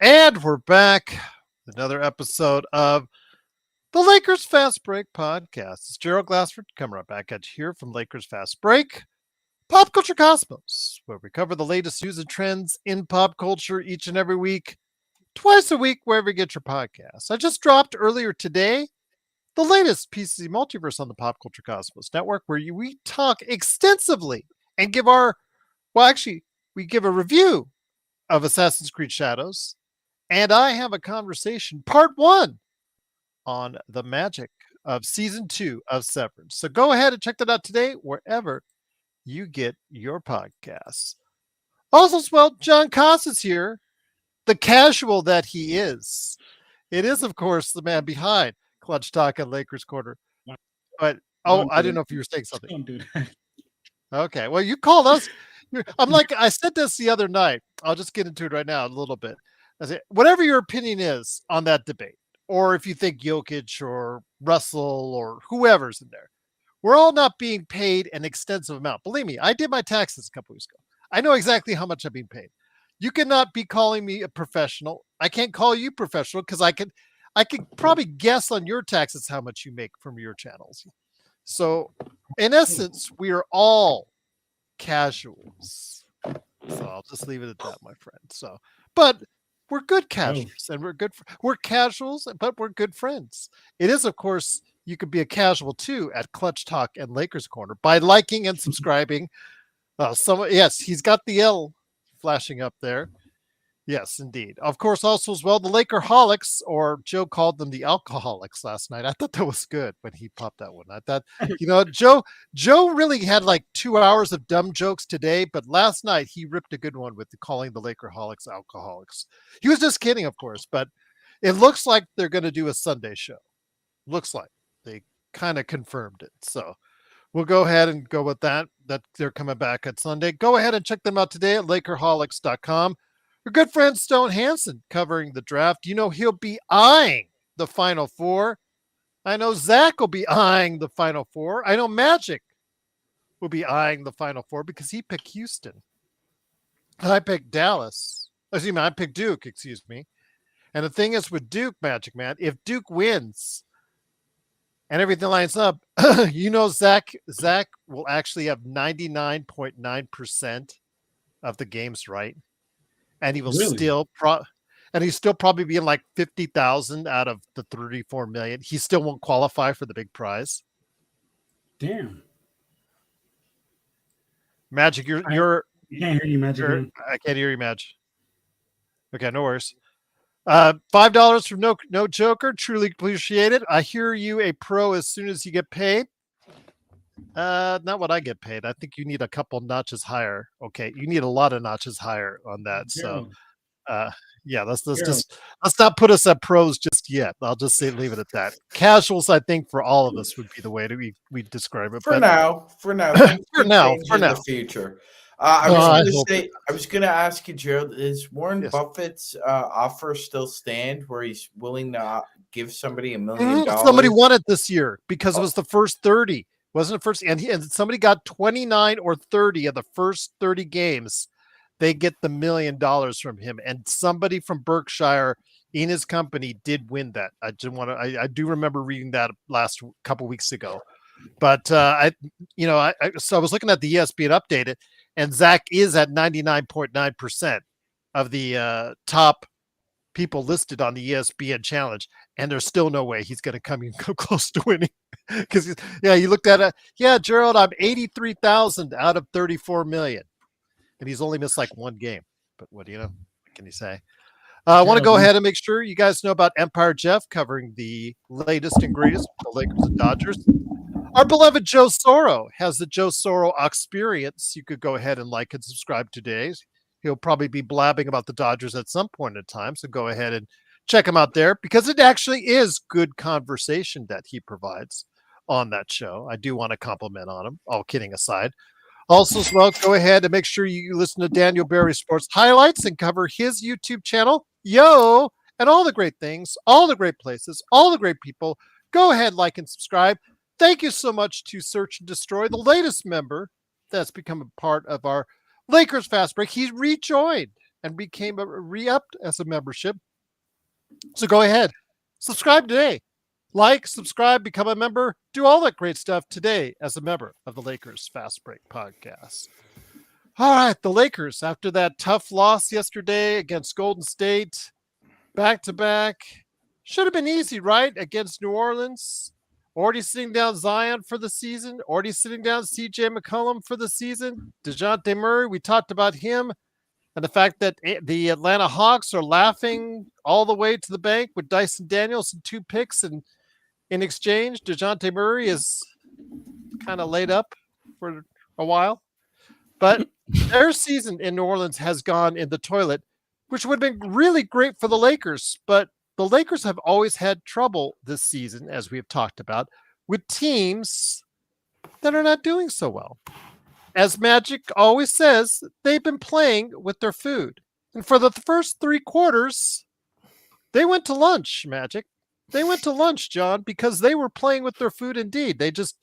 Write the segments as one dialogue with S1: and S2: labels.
S1: And we're back with another episode of the Lakers Fast Break podcast. It's Gerald Glassford coming right back at you here from Lakers Fast Break, Pop Culture Cosmos, where we cover the latest news and trends in pop culture each and every week, twice a week, wherever you get your podcasts. I just dropped earlier today the latest PC Multiverse on the Pop Culture Cosmos Network, where we talk extensively and give we give a review of Assassin's Creed Shadows, and I have a conversation, part one, on the magic of season 2 of Severance. So go ahead and check that out today, wherever you get your podcasts. Also, as well, John Koss is here, the casual that he is. It is, of course, the man behind Clutch Talk and Lakers Corner. But, I didn't know if you were saying something.
S2: Don't do that.
S1: Okay, well, you called us. I'm like, I said this the other night. I'll just get into it right now a little bit. I say, whatever your opinion is on that debate, or if you think Jokic or Russell or whoever's in there, we're all not being paid an extensive amount. Believe me, I did my taxes a couple weeks ago. I know exactly how much I'm being paid. You cannot be calling me a professional. I can't call you professional because I could probably guess on your taxes how much you make from your channels. So, in essence, we are all casuals. So I'll just leave it at that, my friend. So, but we're good casuals, and we're casuals, but we're good friends. It is, of course, you could be a casual too at Clutch Talk and Lakers Corner by liking and subscribing. Yes, he's got the L flashing up there. Yes, indeed. Of course, also as well, the Lakerholics, or Joe called them the alcoholics last night. I thought that was good when he popped that one. I thought, Joe really had like 2 hours of dumb jokes today, but last night he ripped a good one with calling the Lakerholics alcoholics. He was just kidding, of course, but it looks like they're going to do a Sunday show. Looks like they kind of confirmed it. So we'll go ahead and go with that they're coming back at Sunday. Go ahead and check them out today at Lakerholics.com. Our good friend Stone Hansen covering the draft. He'll be eyeing the Final Four. I know Zach will be eyeing the Final Four. I know Magic will be eyeing the Final Four because he picked Houston. I picked Dallas. I picked Duke, excuse me. And the thing is with Duke, Magic Man, if Duke wins and everything lines up, Zach will actually have 99.9% of the games right. And he will still probably be in like 50,000 out of the 34 million. He still won't qualify for the big prize.
S2: Damn.
S1: Magic,
S2: I can't hear you, Magic.
S1: I can't hear you, Magic. Okay, no worries. $5 from no Joker. Truly appreciate it. I hear you a pro as soon as you get paid. Not what I get paid. I think you need a couple notches higher. Okay, you need a lot of notches higher on that. So, let's not put us at pros just yet. I'll just leave it at that. Casuals, I think, for all of us would be the way that we describe it.
S3: For now,
S1: for now. In
S3: the future. I was going to ask you, Gerald, is Warren Buffett's offer still stand where he's willing to give somebody $1 million?
S1: Somebody won it this year because it was the first 30. Wasn't it first? And somebody got 29 or 30 of the first 30 games. They get the $1 million from him. And somebody from Berkshire in his company did win that. I do remember reading that last couple weeks ago. But so I was looking at the ESPN updated, and Zach is at 99.9% of the top people listed on the ESPN challenge, and there's still no way he's going to come close to winning. Because you looked at it. Yeah, Gerald, I'm 83,000 out of 34 million, and he's only missed like one game. But what can you say? I want to go ahead and make sure you guys know about Empire Jeff covering the latest and greatest with the Lakers and Dodgers. Our beloved Joe Soro has the Joe Soro Experience. You could go ahead and like and subscribe today. He'll probably be blabbing about the Dodgers at some point in time. So go ahead and check him out there because it actually is good conversation that he provides on that show. I do want to compliment on him, all kidding aside. Also, as well, go ahead and make sure you listen to Daniel Berry Sports Highlights and cover his YouTube channel, and all the great things, all the great places, all the great people. Go ahead, like and subscribe. Thank you so much to Search and Destroy, the latest member that's become a part of our Lakers Fast Break. He's rejoined and became re-upped as a membership. So go ahead, subscribe today. Like, subscribe, become a member, do all that great stuff today as a member of the Lakers Fast Break Podcast. All right, the Lakers, after that tough loss yesterday against Golden State, back-to-back, should have been easy, right, against New Orleans. Already sitting down Zion for the season, already sitting down CJ McCollum for the season. DeJounte Murray, we talked about him and the fact that the Atlanta Hawks are laughing all the way to the bank with Dyson Daniels and 2 picks, and in exchange, DeJounte Murray is kind of laid up for a while. But their season in New Orleans has gone in the toilet, which would have been really great for the Lakers. But the Lakers have always had trouble this season, as we have talked about, with teams that are not doing so well. As Magic always says, they've been playing with their food. And for the first 3 quarters, they went to lunch, Magic. They went to lunch, John, because they were playing with their food indeed. They just,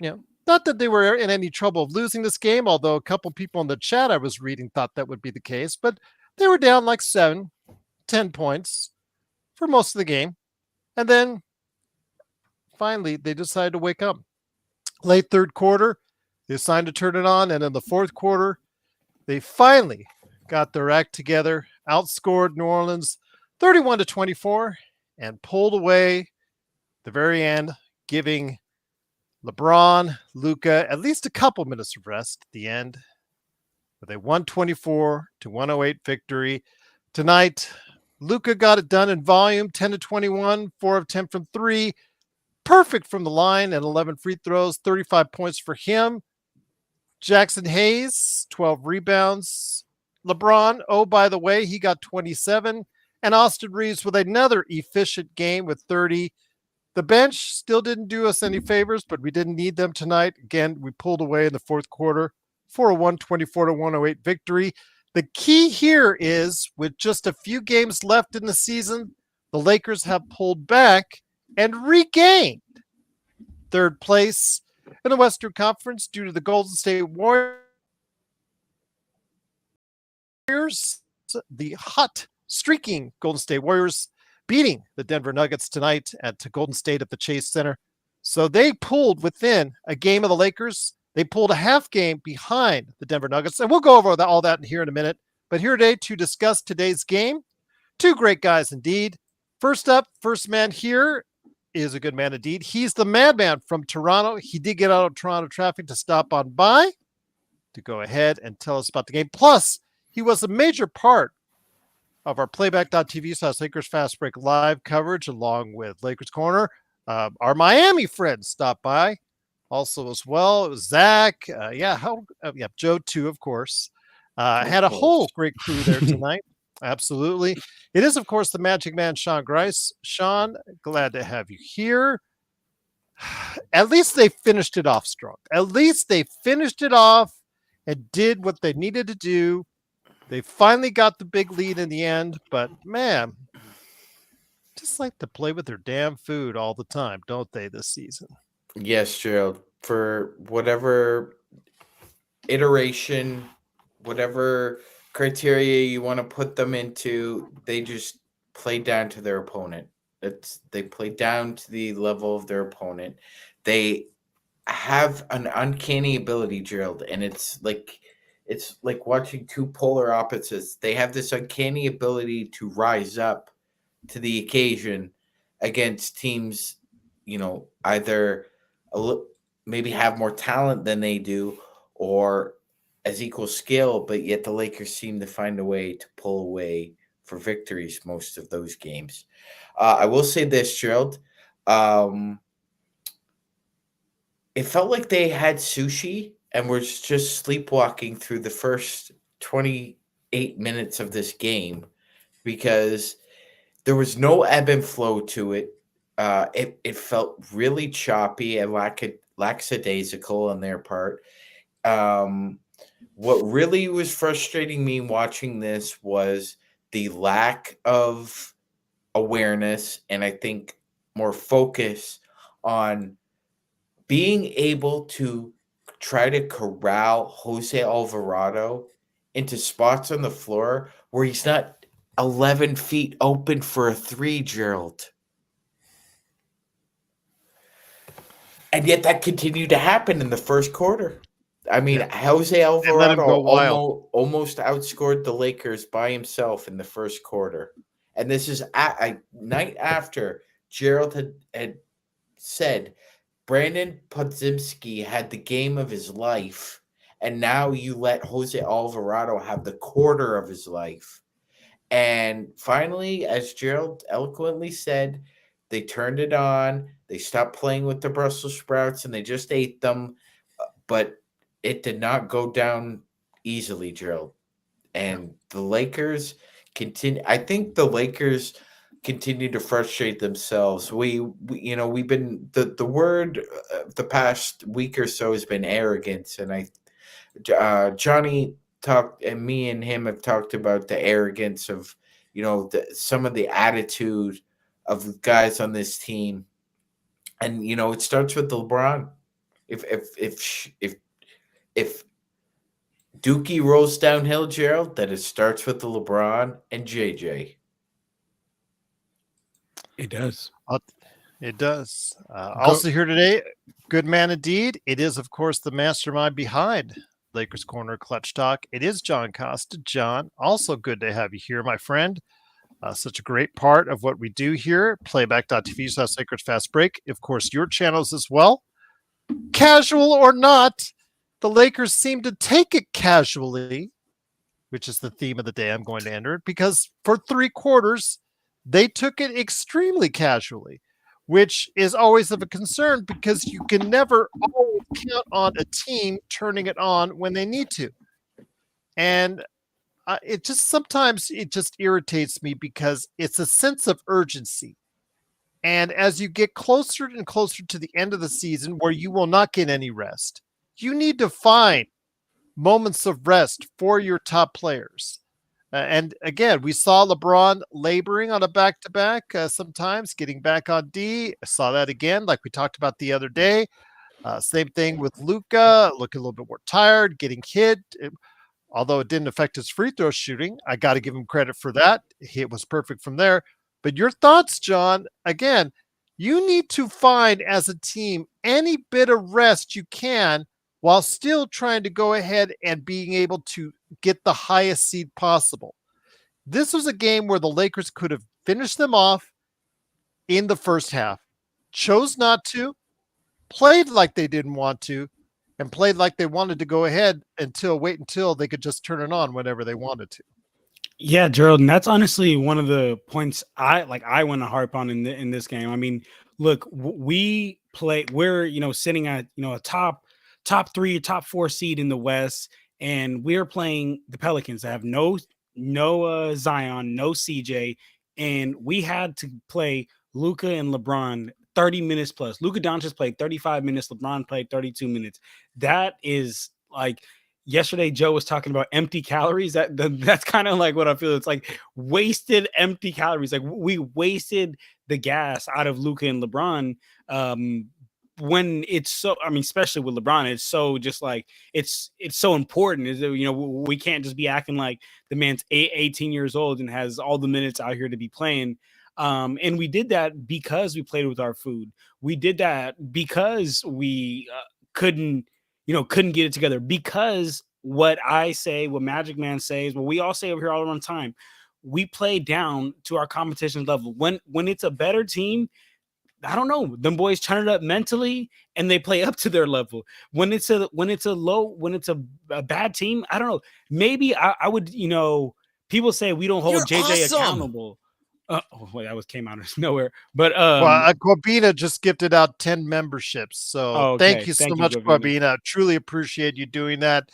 S1: not that they were in any trouble of losing this game, although a couple people in the chat I was reading thought that would be the case, but they were down like 7, 10 points for most of the game. And then finally, they decided to wake up. Late third quarter, they decided to turn it on. And in the fourth quarter, they finally got their act together, outscored New Orleans 31-24, and pulled away the very end, giving LeBron, Luka at least a couple minutes of rest at the end with a 124-108 victory. Tonight, Luka got it done in volume, 10-21, 4 of 10 from 3, perfect from the line and 11 free throws, 35 points for him. Jackson Hayes, 12 rebounds. LeBron, oh, by the way, he got 27. And Austin Reeves with another efficient game with 30. The bench still didn't do us any favors, but we didn't need them tonight. Again, we pulled away in the fourth quarter for a 124-108 victory. The key here is, with just a few games left in the season, the Lakers have pulled back and regained third place in the Western Conference due to the Golden State Warriors, the hot, streaking Golden State Warriors, beating the Denver Nuggets tonight at Golden State at the Chase Center. So they pulled within a game of the Lakers. They pulled a half game behind the Denver Nuggets. And we'll go over all that here in a minute. But here today to discuss today's game, 2 great guys indeed. First up, first man here is a good man indeed. He's the madman from Toronto. He did get out of Toronto traffic to stop on by to go ahead and tell us about the game. Plus, he was a major part of our playback.tv/Lakers Fast Break live coverage, along with Lakers Corner. Our Miami friends stopped by also as well. It was Zach. Joe too, of course. Had a whole great crew there tonight. Absolutely. It is, of course, the Magic Man, Sean Grice. Sean, glad to have you here. At least they finished it off strong. At least they finished it off and did what they needed to do. They finally got the big lead in the end, but man, just like to play with their damn food all the time, don't they, this season?
S3: Yes, Gerald. For whatever iteration, whatever criteria you want to put them into, they just play down to their opponent. They play down to the level of their opponent. They have an uncanny ability, Gerald, and it's like watching 2 polar opposites. They have this uncanny ability to rise up to the occasion against teams, either maybe have more talent than they do or as equal skill, but yet the Lakers seem to find a way to pull away for victories most of those games. I will say this, Gerald. It felt like they had sushi and were just sleepwalking through the first 28 minutes of this game because there was no ebb and flow to it. It felt really choppy and lackadaisical on their part. What really was frustrating me watching this was the lack of awareness and I think more focus on being able to try to corral Jose Alvarado into spots on the floor where he's not 11 feet open for a three, Gerald. And yet that continued to happen in the first quarter. I mean, Jose Alvarado almost outscored the Lakers by himself in the first quarter. And this is a night after Gerald had said Brandon Podziemski had the game of his life, and now you let Jose Alvarado have the quarter of his life. And finally, as Gerald eloquently said, they turned it on. They stopped playing with the Brussels sprouts, and they just ate them. But it did not go down easily, Gerald. And the Lakers continue. I think the Lakers continue to frustrate themselves. We've been the word the past week or so has been arrogance, and Johnny talked, and me and him have talked about the arrogance of some of the attitude of guys on this team, and it starts with LeBron. If Dookie rolls downhill, Gerald, then it starts with the LeBron and JJ.
S2: It does.
S1: It does. Also here today, good man indeed. It is, of course, the mastermind behind Lakers Corner Clutch Talk. It is John Costa. John, also good to have you here, my friend. Such a great part of what we do here. Playback.tv/Lakers Fast Break. Of course, your channels as well. Casual or not, the Lakers seem to take it casually, which is the theme of the day I'm going to enter it, because for 3 quarters, they took it extremely casually, which is always of a concern because you can never always count on a team turning it on when they need to. And sometimes it just irritates me because it's a sense of urgency. And as you get closer and closer to the end of the season where you will not get any rest, you need to find moments of rest for your top players. And again, we saw LeBron laboring on a back-to-back, sometimes getting back on D. I saw that again, like we talked about the other day. Same thing with Luka, looking a little bit more tired, getting hit. Although it didn't affect his free throw shooting, I got to give him credit for that. It was perfect from there. But your thoughts, John, again, you need to find as a team any bit of rest you can while still trying to go ahead and being able to get the highest seed possible. This was a game where the Lakers could have finished them off in the first half, chose not to, played like they didn't want to, and played like they wanted to go ahead wait until they could just turn it on whenever they wanted to.
S2: Yeah, Gerald, and that's honestly one of the points I want to harp on in this game. I mean, look, we're sitting at a top 3, top 4 seed in the West, and we're playing the Pelicans that have no Zion, no CJ, and we had to play Luka and LeBron 30 minutes plus. Luka Doncic played 35 minutes, LeBron played 32 minutes. That is like, yesterday Joe was talking about empty calories. That's kind of like what I feel. It's like wasted empty calories. Like we wasted the gas out of Luka and LeBron. When it's so, I mean, especially with LeBron, it's so just like it's so important. Is we can't just be acting like the man's 18 years old and has all the minutes out here to be playing. And we did that because we played with our food. We did that because we couldn't get it together. Because what I say, what Magic Man says, what we all say over here all the time, we play down to our competition level. When it's a better team, I don't know, them boys turn it up mentally and they play up to their level. When it's a bad team, I don't know. Maybe I would, people say we don't hold JJ accountable. That came out of nowhere. But
S1: Corbina just gifted out 10 memberships. So thank you so much, Corbina. Truly appreciate you doing that.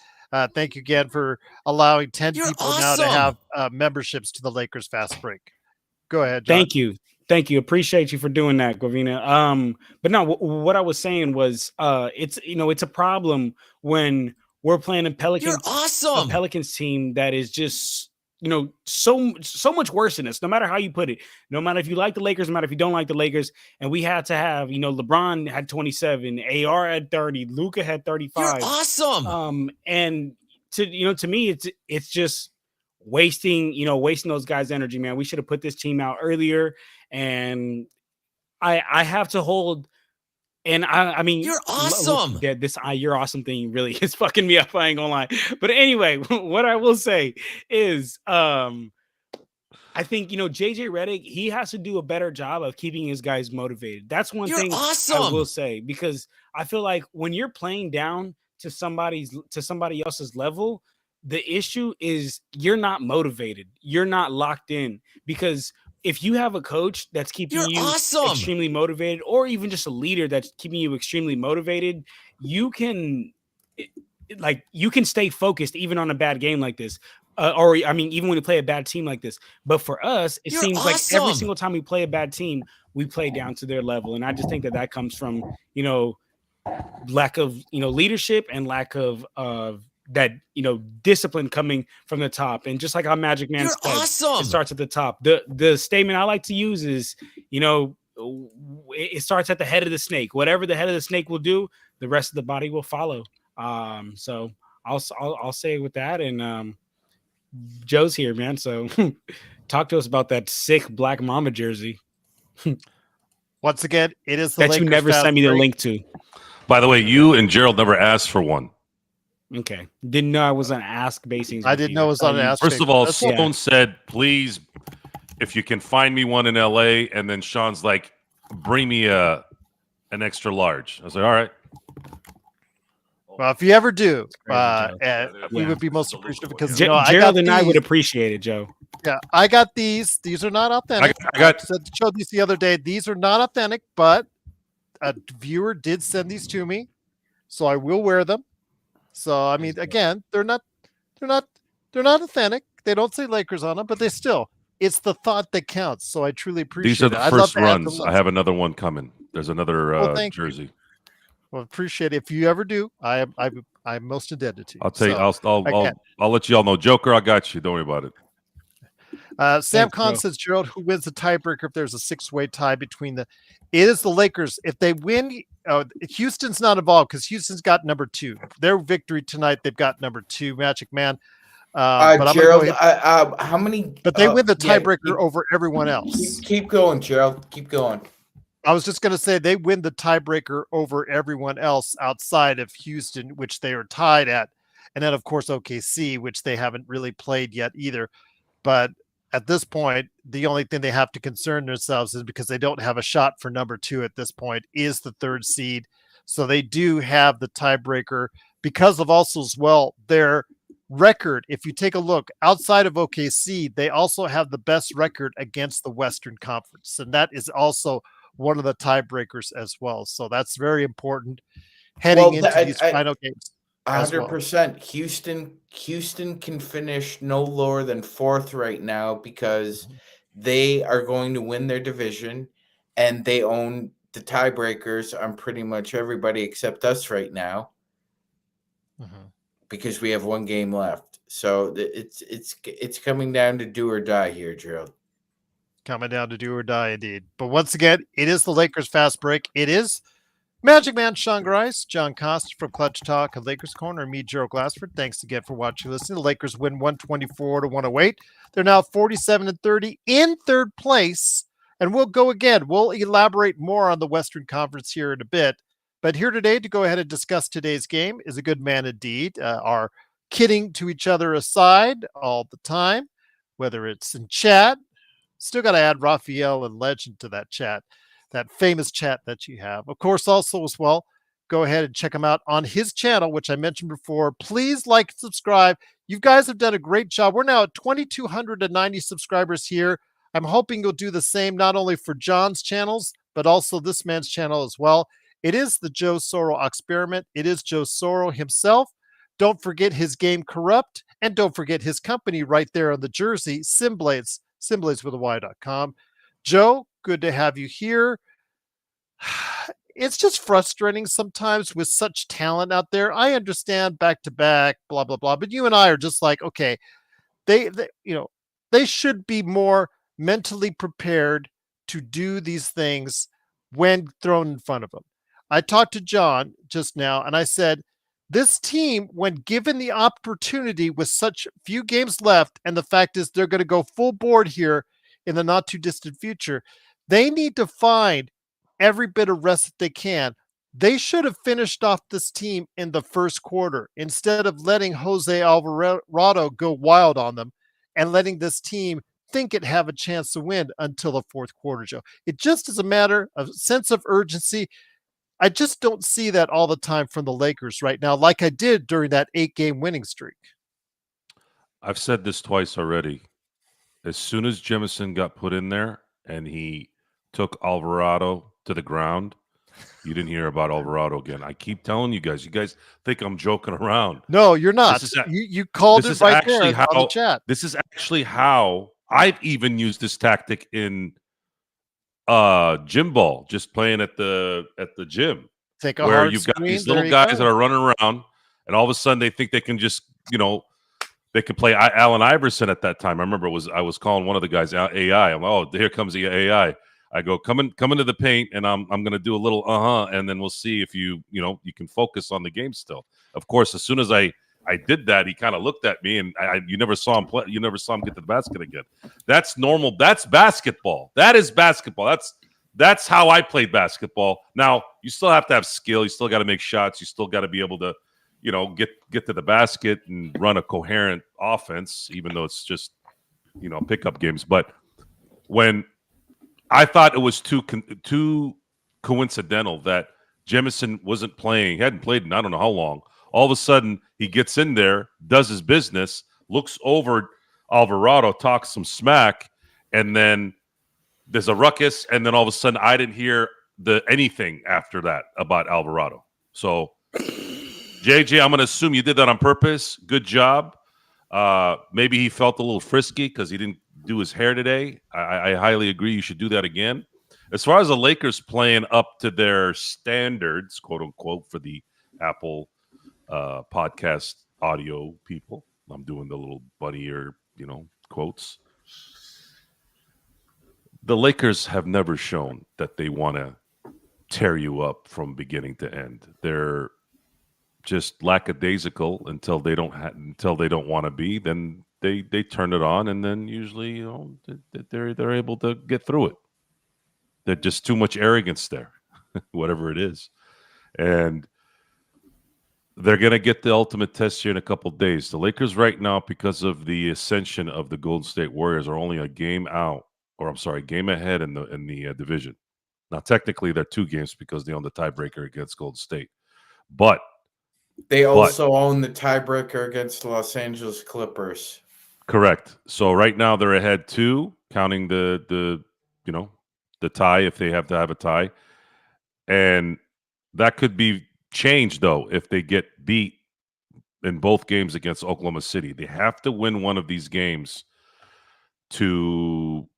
S1: Thank you again for allowing 10 people now to have memberships to the Lakers Fast Break. Go ahead, John.
S2: Thank you. Appreciate you for doing that, Govina. But no, what I was saying was, it's a problem when we're playing a Pelicans team that is just, so much worse than us, no matter how you put it, no matter if you like the Lakers, no matter if you don't like the Lakers. And we had to have, LeBron had 27, AR had 30, Luka had 35.
S4: You're awesome.
S2: And to me, it's just wasting those guys' energy, man. We should have put this team out earlier, and I have to hold. And I mean,
S4: you're awesome.
S2: This you're awesome thing really is fucking me up. I ain't gonna lie. But anyway, what I will say is, I think JJ Redick, he has to do a better job of keeping his guys motivated. That's one thing
S4: awesome.
S2: I will say, because I feel like when you're playing down to somebody else's level, the issue is you're not motivated. You're not locked in, because if you have a coach that's keeping you extremely motivated, or even just a leader that's keeping you extremely motivated, you can stay focused even on a bad game like this. Or I mean, even when you play a bad team like this. But for us, it seems like every single time we play a bad team, we play down to their level. And I just think that comes from, lack of, leadership, and lack of that, discipline coming from the top. And just like how Magic Man said, it starts at the top. The statement I like to use is, it starts at the head of the snake. Whatever the head of the snake will do, the rest of the body will follow. So I'll say with that. And Joe's here, man. So talk to us about that sick Black Mamba jersey.
S1: Once again, it is the
S2: that
S1: Lakers
S2: you never sent me the link to.
S5: By the way, you and Gerald never asked for one.
S2: Okay. Didn't know I was on Ask Basings.
S1: I didn't know it was on Ask.
S5: First of all, Sloan said, please, if you can find me one in LA. And then Sean's like, bring me an extra large. I was like, all right.
S1: Well, if you ever do, we would be most appreciative, because
S2: Gerald and I would appreciate it, Joe.
S1: Yeah, I got these. These are not authentic. I showed these the other day. These are not authentic, but a viewer did send these to me, so I will wear them. So I mean, again, they're not authentic. They don't say Lakers on them, but it's the thought that counts. So I truly appreciate it.
S5: These are the first runs. I have another one coming. There's another jersey.
S1: Well, appreciate it. If you ever do, I'm most indebted to you.
S5: I'll tell you. I'll let you all know. Joker, I got you. Don't worry about it.
S1: Sam Kahn says, Gerald, who wins the tiebreaker if there's a 6-way tie between it is the Lakers. If they win, Houston's not involved because Houston's got number 2. Their victory tonight, they've got number 2, Magic Man.
S3: But Gerald, how many?
S1: But they win the tiebreaker over everyone else.
S3: Keep going, Gerald. Keep going.
S1: I was just going to say they win the tiebreaker over everyone else outside of Houston, which they are tied at. And then, of course, OKC, which they haven't really played yet either. But at this point, the only thing they have to concern themselves is, because they don't have a shot for number 2 at this point, is the 3rd seed. So they do have the tiebreaker because of also as well their record. If you take a look outside of OKC, they also have the best record against the Western Conference. And that is also one of the tiebreakers as well. So that's very important heading into these final games.
S3: 100%. Houston can finish no lower than 4th right now, because they are going to win their division, and they own the tiebreakers on pretty much everybody except us right now, because we have 1 game left. So it's coming down to do or die here, Gerald.
S1: Coming down to do or die, indeed. But once again, it is the Lakers Fast Break. It is Magic Man Sean Grice, John Costa from Clutch Talk and Lakers Corner, and me, Gerald Glassford. Thanks again for watching and listening. The Lakers win 124-108. They're now 47-30 in 3rd place. And we'll go again. We'll elaborate more on the Western Conference here in a bit. But here today to go ahead and discuss today's game is a good man indeed. Our kidding to each other aside all the time, whether it's in chat. Still got to add Raphael and Legend to that chat, that famous chat that you have. Of course, also as well, go ahead and check him out on his channel, which I mentioned before. Please like and subscribe. You guys have done a great job. We're now at 2,290 subscribers here. I'm hoping you'll do the same, not only for John's channels, but also this man's channel as well. It is the Joe Soro experiment. It is Joe Soro himself. Don't forget his game Crypt, and don't forget his company right there on the jersey, Simblades, SimbladesWithAY.com. Joe, good to have you here. It's just frustrating sometimes with such talent out there. I understand back to back, blah, blah, blah. But you and I are just like, okay, they should be more mentally prepared to do these things when thrown in front of them. I talked to John just now and I said, This team, when given the opportunity with such few games left, and the fact is they're going to go full board here in the not too distant future, they need to find every bit of rest that they can. They should have finished off this team in the first quarter instead of letting Jose Alvarado go wild on them and letting this team think it have a chance to win until the fourth quarter, Joe. It just is a matter of sense of urgency. I just don't see that all the time from the Lakers right now, like I did during that 8-game winning streak.
S5: I've said this twice already. As soon as Jemison got put in there and he took Alvarado to the ground, you didn't hear about Alvarado again. I keep telling you guys think I'm joking around.
S1: No, you're not. You called it right there on the chat.
S5: This is actually how I've even used this tactic in gym ball, just playing at the gym. Where you've got these little guys that are running around, and all of a sudden they think they can just, they could play Allen Iverson at that time. I remember I was calling one of the guys AI. I'm like, oh, here comes the AI. I go, come into the paint, and I'm going to do a little and then we'll see if you can focus on the game still. Of course, as soon as I did that, he kind of looked at me, and you never saw him play. You never saw him get to the basket again. That's normal. That's basketball. That is basketball. That's how I played basketball. Now, you still have to have skill. You still got to make shots. You still got to be able to, get to the basket and run a coherent offense, even though it's just, pickup games. But when I thought it was too coincidental that Jemison wasn't playing, he hadn't played in I don't know how long. All of a sudden, he gets in there, does his business, looks over Alvarado, talks some smack, and then there's a ruckus, and then all of a sudden, I didn't hear anything after that about Alvarado. So, JJ, I'm going to assume you did that on purpose. Good job. Maybe he felt a little frisky because he didn't do his hair today. I highly agree. You should do that again. As far as the Lakers playing up to their standards, quote unquote, for the Apple podcast audio people, I'm doing the little bunny ear, quotes. The Lakers have never shown that they want to tear you up from beginning to end. They're just lackadaisical until they don't want to be. Then they turn it on, and then usually they're able to get through it. There's just too much arrogance there, whatever it is, and they're going to get the ultimate test here in a couple of days. The Lakers right now, because of the ascension of the Golden State Warriors, are only a game out, game ahead in the division. Now, technically, they're 2 games because they own the tiebreaker against Golden State, but
S3: they also own the tiebreaker against the Los Angeles Clippers.
S5: Correct. So right now they're ahead 2, counting the tie if they have to have a tie, and that could be changed though if they get beat in both games against Oklahoma City. They have to win one of these games to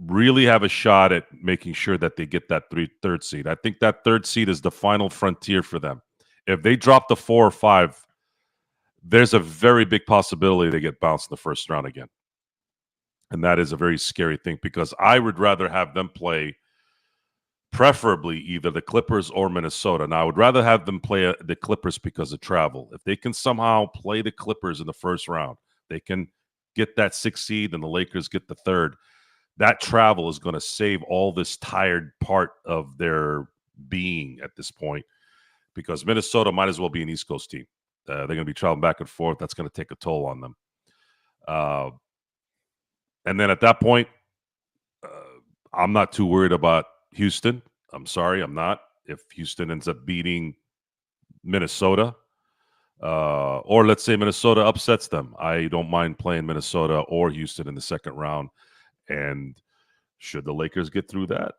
S5: really have a shot at making sure that they get that third seed. I think that third seed is the final frontier for them. If they drop the 4 or 5, there's a very big possibility they get bounced in the first round again. And that is a very scary thing because I would rather have them play preferably either the Clippers or Minnesota. Now, I would rather have them play the Clippers because of travel. If they can somehow play the Clippers in the first round, they can get that 6th seed and the Lakers get the 3rd. That travel is going to save all this tired part of their being at this point because Minnesota might as well be an East Coast team. They're going to be traveling back and forth. That's going to take a toll on them. And then at that point, I'm not too worried about Houston. I'm sorry, I'm not. If Houston ends up beating Minnesota, or let's say Minnesota upsets them, I don't mind playing Minnesota or Houston in the second round. And should the Lakers get through that,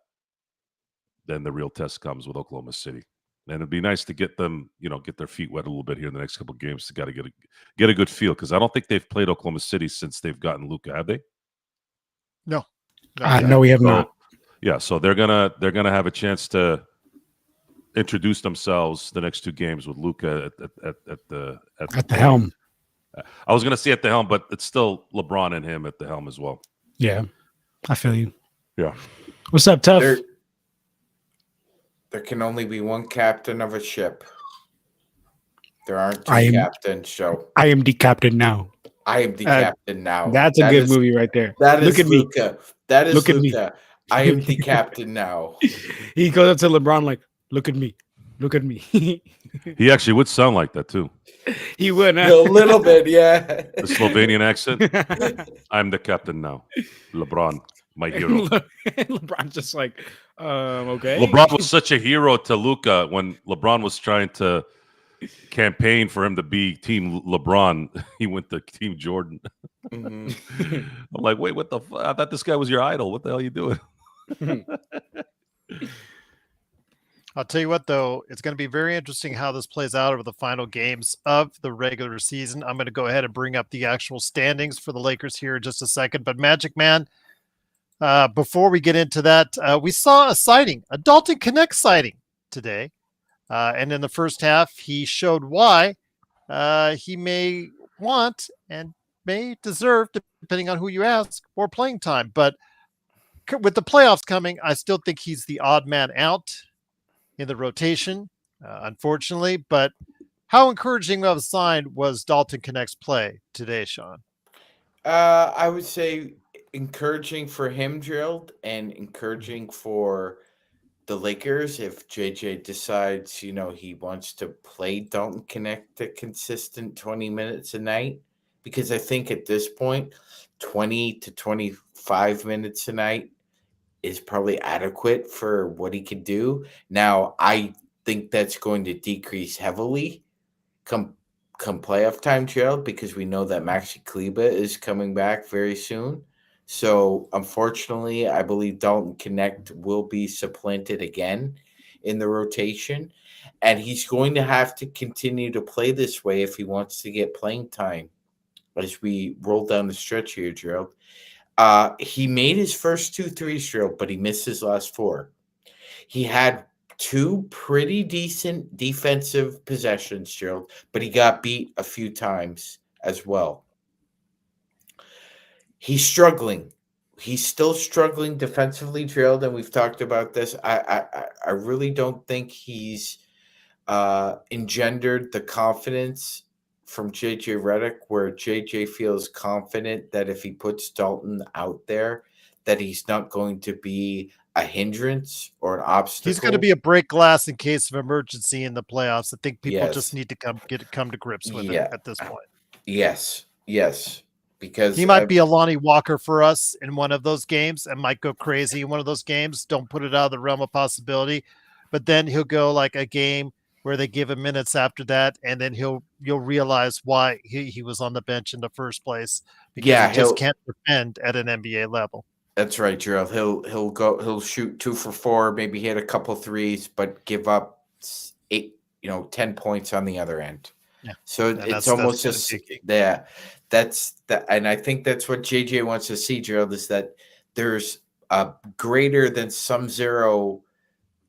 S5: then the real test comes with Oklahoma City. And it'd be nice to get them, get their feet wet a little bit here in the next couple of games to get a good feel because I don't think they've played Oklahoma City since they've gotten Luka, have they?
S1: No.
S2: No, we have not.
S5: Yeah, so they're gonna have a chance to introduce themselves the next 2 games with Luka at the
S2: helm.
S5: I was gonna say at the helm, but it's still LeBron and him at the helm as well.
S2: Yeah, I feel you.
S5: Yeah.
S2: What's up, Tough?
S3: There can only be one captain of a ship. There aren't two captains, Joe.
S2: I am the captain now.
S3: I am the captain now.
S2: That's a good movie right there.
S3: That
S2: Look
S3: is
S2: at
S3: Luka.
S2: me.
S3: That is
S2: Look at
S3: Luka.
S2: me.
S3: I am the captain now.
S2: He goes up to LeBron like, look at me. Look at me.
S5: He actually would sound like that too.
S2: He would.
S3: A little bit, yeah.
S5: The Slovenian accent. I'm the captain now. LeBron, my hero.
S2: LeBron's just like, okay.
S5: LeBron was such a hero to Luka when LeBron was trying to campaign for him to be Team LeBron. He went to Team Jordan.
S3: Mm-hmm.
S5: I'm like, wait, what the fuck? I thought this guy was your idol. What the hell are you doing?
S1: I'll tell you what, though, it's going to be very interesting how this plays out over the final games of the regular season. I'm going to go ahead and bring up the actual standings for the Lakers here in just a second. But Magic Man, before we get into that, we saw a sighting, a Dalton Connect sighting today. And in the first half, he showed why he may want and may deserve, depending on who you ask, more playing time. But with the playoffs coming, I still think he's the odd man out in the rotation, unfortunately. But how encouraging of a sign was Dalton Connect's play today, Sean?
S3: I would say encouraging for him, Gerald, and encouraging for the Lakers if JJ decides, he wants to play Dalton Connect a consistent 20 minutes a night. Because I think at this point, 20 to 25 minutes a night is probably adequate for what he could do. Now, I think that's going to decrease heavily come playoff time, Gerald, because we know that Maxi Kleber is coming back very soon. So, unfortunately, I believe Dalton Connect will be supplanted again in the rotation. And he's going to have to continue to play this way if he wants to get playing time as we roll down the stretch here, Gerald. He made his first 2 threes, Gerald, but he missed his last 4. He had 2 pretty decent defensive possessions, Gerald, but he got beat a few times as well. He's struggling. He's still struggling defensively, Gerald, and we've talked about this. I really don't think he's engendered the confidence from JJ Redick, where JJ feels confident that if he puts Dalton out there, that he's not going to be a hindrance or an obstacle.
S1: He's going to be a break glass in case of emergency in the playoffs. I think people just need to come to grips with it at this point.
S3: Yes, because
S1: he might be a Lonnie Walker for us in one of those games and might go crazy in one of those games. Don't put it out of the realm of possibility, but then he'll go like a game where they give him minutes after that, and then you'll realize why he was on the bench in the first place, because he just can't defend at an NBA level.
S3: That's right, Gerald. He'll shoot 2 for 4, maybe hit a couple threes, but give up 10 points on the other end. Yeah. So it's almost just and I think that's what JJ wants to see, Gerald, is that there's a greater than sum zero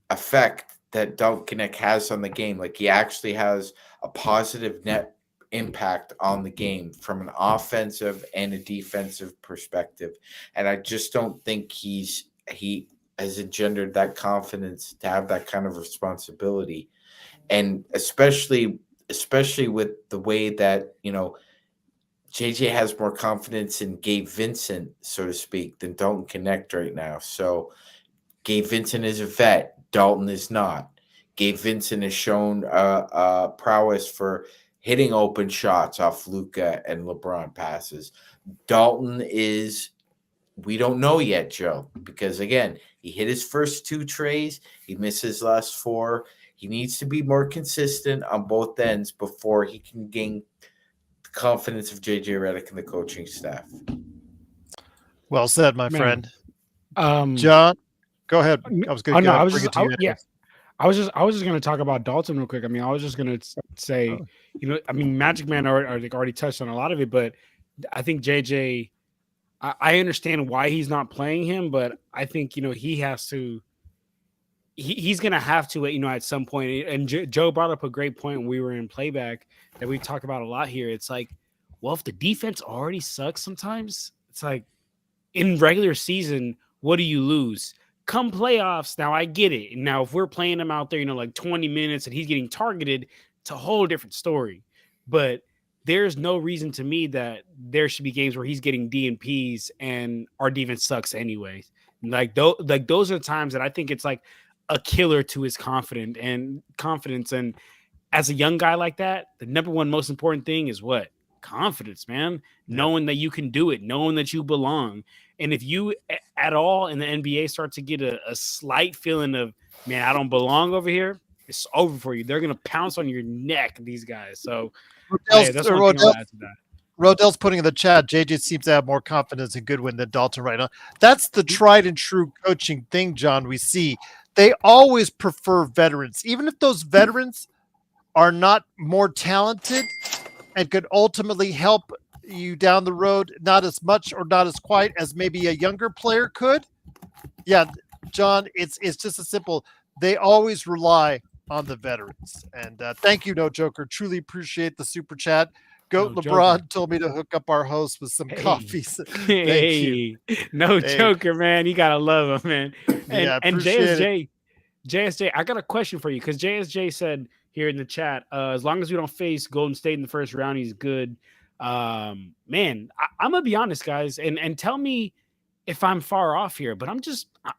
S3: effect that Dalton Connect has on the game. Like, he actually has a positive net impact on the game from an offensive and a defensive perspective. And I just don't think he has engendered that confidence to have that kind of responsibility. And especially with the way that, JJ has more confidence in Gabe Vincent, so to speak, than Dalton Connect right now. So Gabe Vincent is a vet. Dalton is not. Gabe Vincent has shown prowess for hitting open shots off Luka and LeBron passes. Dalton is, we don't know yet, Joe, because again, he hit his first 2 trays. He missed his last 4. He needs to be more consistent on both ends before he can gain the confidence of JJ Redick and the coaching staff.
S1: Well said, my friend. John, go ahead. I was going to
S2: I was just going to talk about Dalton real quick. I mean, I was just going to say, Magic Man already touched on a lot of it, but I think JJ, I understand why he's not playing him, but I think, he has to, he's going to have to, at some point. And Joe brought up a great point when we were in playback that we talk about a lot here. It's like, well, if the defense already sucks sometimes, it's like in regular season, what do you lose? Come playoffs, now I get it. Now, if we're playing him out there, like 20 minutes and he's getting targeted, it's a whole different story. But there's no reason to me that there should be games where he's getting DNPs and our defense sucks anyways. Like those are the times that I think it's like a killer to his confidence. And as a young guy like that, the number one most important thing is what? Confidence, man. Yeah. Knowing that you can do it, knowing that you belong. And if you at all in the NBA start to get a slight feeling of, man, I don't belong over here, it's over for you. They're going to pounce on your neck, these guys. So that's one thing I'll add to that.
S1: Rodell's putting in the chat, JJ seems to have more confidence in Goodwin than Dalton right now. That's the tried and true coaching thing, John, we see. They always prefer veterans. Even if those veterans are not more talented and could ultimately help you down the road, not as much or not as quite as maybe a younger player could. Yeah, John, it's just as simple. They always rely on the veterans. And thank you, No Joker. Truly appreciate the super chat. Goat LeBron told me to hook up our host with some coffee. Thank you.
S2: No Joker, man. You gotta love him, man. And JSJ, I got a question for you because JSJ said here in the chat, as long as we don't face Golden State in the first round, he's good. Man, I'm gonna be honest, guys, and tell me if I'm far off here, but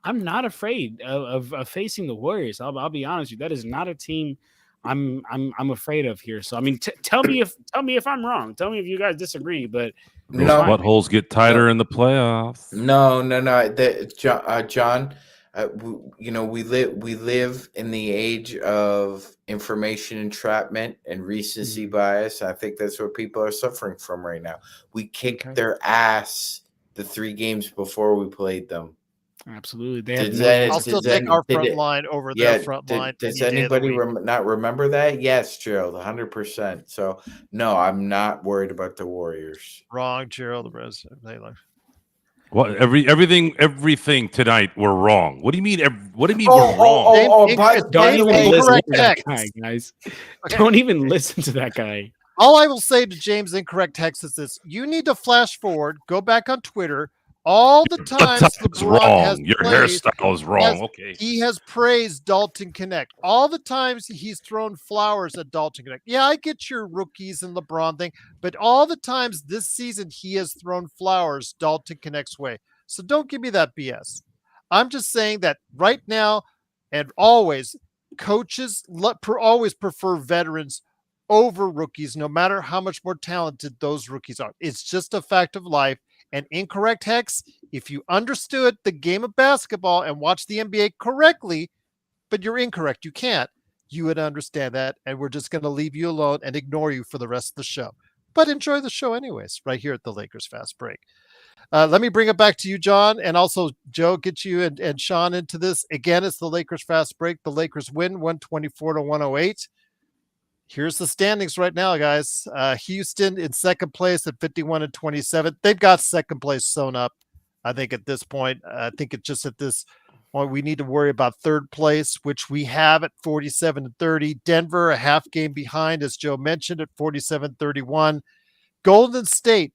S2: I'm not afraid of facing the Warriors. I'll be honest with you. That is not a team I'm afraid of here. So I mean, tell me if I'm wrong. Tell me if you guys disagree. But
S5: those buttholes get tighter in the playoffs.
S3: No. John, we live in the age of information entrapment and recency bias. I think that's what people are suffering from right now. We kicked their ass the 3 games before we played them.
S2: Absolutely.
S1: I'll still take our front line over their front line.
S3: Does anybody not remember that? Yes, Gerald, 100%. So, no, I'm not worried about the Warriors.
S1: Wrong, Gerald.
S5: What everything tonight we're wrong. What do you mean? What do you mean we're wrong?
S2: Don't even listen to that guy, guys. Okay. Don't even listen to that guy.
S1: All I will say to James Incorrect Text is this: you need to flash forward, go back on Twitter. All the times LeBron has
S5: your hairstyle is wrong. Okay,
S1: he has praised Dalton Connect. All the times he's thrown flowers at Dalton Connect. Yeah, I get your rookies and LeBron thing, but all the times this season he has thrown flowers Dalton Connect's way. So don't give me that BS. I'm just saying that right now and always, coaches always prefer veterans over rookies, no matter how much more talented those rookies are. It's just a fact of life. And Incorrect Hex, if you understood the game of basketball and watched the NBA correctly, but you're incorrect, you can't, you would understand that. And we're just going to leave you alone and ignore you for the rest of the show. But enjoy the show anyways, right here at the Lakers Fast Break. Let me bring it back to you, John, and also Joe, get you and Sean into this. Again, it's the Lakers Fast Break. The Lakers win 124-108. Here's the standings right now, guys. Houston in second place at 51-27. They've got second place sewn up. I think at this point, I think it's just at this point, we need to worry about third place, which we have at 47-30. Denver, a half game behind, as Joe mentioned, at 47-31. Golden State,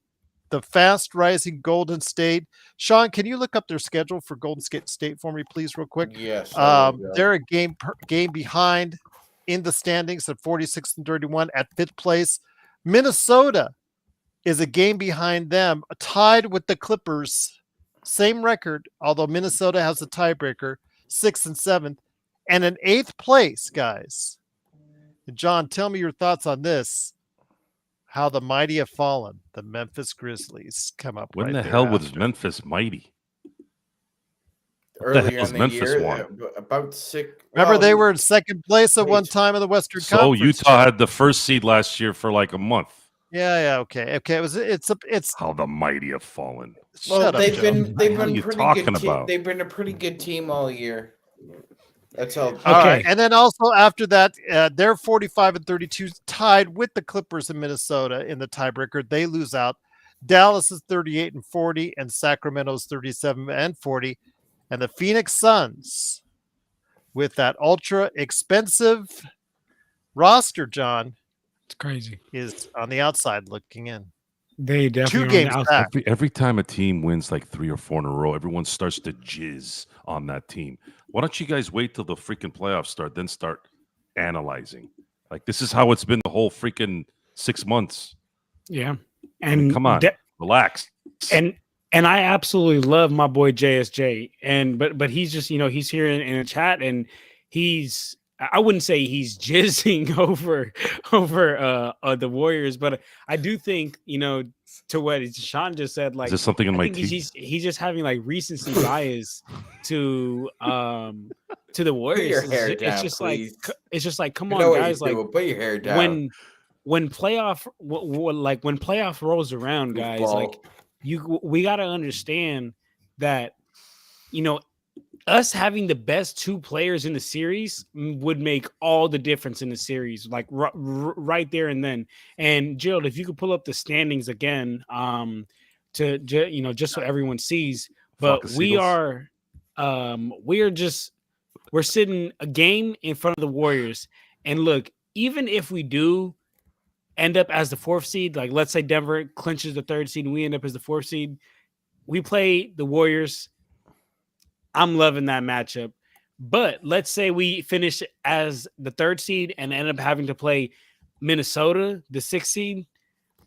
S1: the fast rising Golden State. Sean, can you look up their schedule for Golden State for me, please, real quick?
S3: Yes.
S1: They're a game behind in the standings at 46-31 at 5th place. Minnesota is a game behind them, tied with the Clippers, same record, although Minnesota has a tiebreaker, 6th and 7th, and in 8th place, guys. And John, tell me your thoughts on this. How the mighty have fallen. The Memphis Grizzlies come up.
S5: When the hell was Memphis mighty?
S3: Earlier in the year, about 6.
S1: Remember, they were in second place at one time in the Western Conference.
S5: So Utah had the first seed last year for like a month.
S1: Yeah, okay. It's
S5: how the mighty have fallen.
S3: Well, they've been a pretty good team all year. That's all.
S1: All right, and then also after that, they're 45-32, tied with the Clippers in Minnesota in the tiebreaker. They lose out. Dallas is 38-40, and Sacramento is 37-40. And the Phoenix Suns, with that ultra expensive roster, John,
S2: it's crazy,
S1: is on the outside looking in.
S2: They definitely
S1: 2 games back.
S5: Every time a team wins like 3 or 4 in a row, everyone starts to jizz on that team. Why don't you guys wait till the freaking playoffs start, then start analyzing? Like, this is how it's been the whole freaking 6 months.
S2: Yeah.
S5: And I mean, come on, relax.
S2: And I absolutely love my boy JSJ. But he's just, he's here in a chat, and I wouldn't say he's jizzing over the Warriors, but I do think, to what Sean just said, like,
S5: is this something in my
S2: teeth? He's just having like recency bias to the Warriors.
S3: Put your hair down, please.
S2: It's just like, come on, guys, like,
S3: put your hair down.
S2: When playoff rolls around, guys, like, we got to understand that, us having the best two players in the series would make all the difference in the series, like right there and then. And Gerald, if you could pull up the standings again, just so everyone sees. But we're sitting a game in front of the Warriors. And look, even if we do end up as the 4th seed, like let's say Denver clinches the 3rd seed and we end up as the 4th seed, we play the Warriors. I'm loving that matchup. But let's say we finish as the 3rd seed and end up having to play Minnesota, the 6th seed.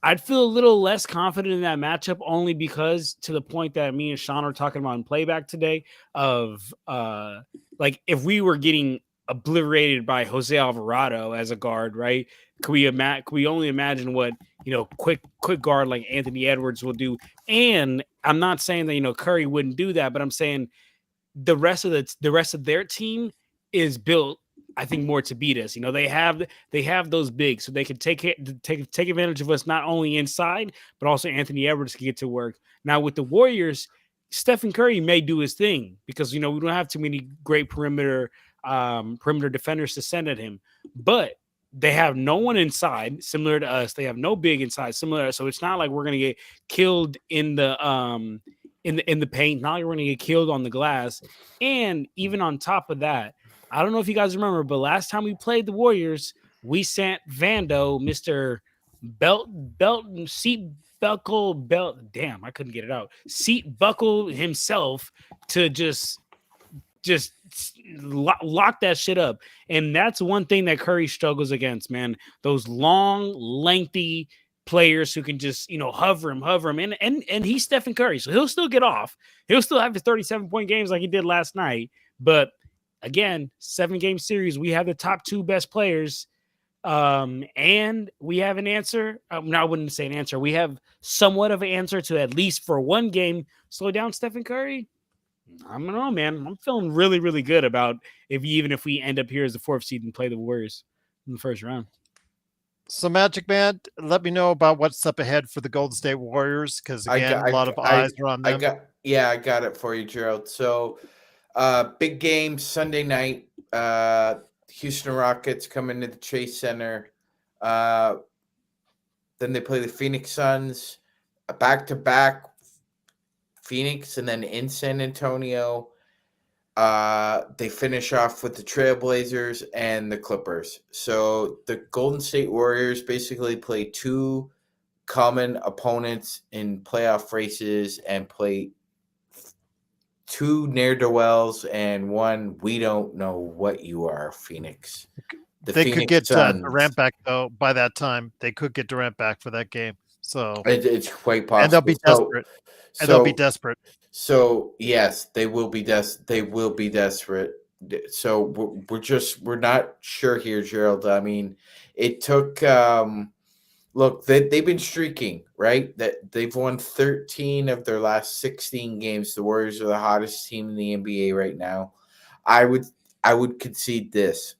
S2: I'd feel a little less confident in that matchup, only because, to the point that me and Sean were talking about in playback today, of like, if we were getting obliterated by Jose Alvarado as a guard, right? Could we only imagine what, quick guard like Anthony Edwards will do? And I'm not saying that, Curry wouldn't do that, but I'm saying the rest of their team is built, I think, more to beat us. They have those bigs, so they can take advantage of us, not only inside, but also Anthony Edwards can get to work. Now with the Warriors, Stephen Curry may do his thing, because we don't have too many great perimeter defenders to send at him, but they have no one inside similar to us. They have no big inside similar to us, so it's not like we're gonna get killed in the paint. Not like we're gonna get killed on the glass. And even on top of that, I don't know if you guys remember, but last time we played the Warriors, we sent Vando, Mr. Seat Buckle himself to just lock that shit up. And that's one thing that Curry struggles against, man. Those long, lengthy players who can just, hover him. And he's Stephen Curry, so he'll still get off. He'll still have his 37-point games like he did last night. But again, 7-game series, we have the top 2 best players. And we have an answer. No, I wouldn't say an answer. We have somewhat of an answer to, at least for one game, slow down Stephen Curry. I don't know, man. I'm feeling really, really good about if we end up here as the 4th seed and play the Warriors in the first round.
S1: So, Magic Man, let me know about what's up ahead for the Golden State Warriors, because again, a lot of eyes are on them.
S3: I got it for you, Gerald. So, big game Sunday night. Houston Rockets come into the Chase Center. Then they play the Phoenix Suns, back-to-back. Phoenix, and then in San Antonio. They finish off with the Trailblazers and the Clippers. So the Golden State Warriors basically play 2 common opponents in playoff races and play 2 ne'er-do-wells and 1 we don't know what you are, Phoenix.
S1: They could get Durant back, though, by that time. They could get Durant back for that game. So
S3: it's quite possible.
S1: And they'll be desperate. They'll be desperate.
S3: So yes, they will be desperate. So we're not sure here, Gerald. I mean, it took look, they've been streaking, right? That they've won 13 of their last 16 games. The Warriors are the hottest team in the NBA right now. I would concede this.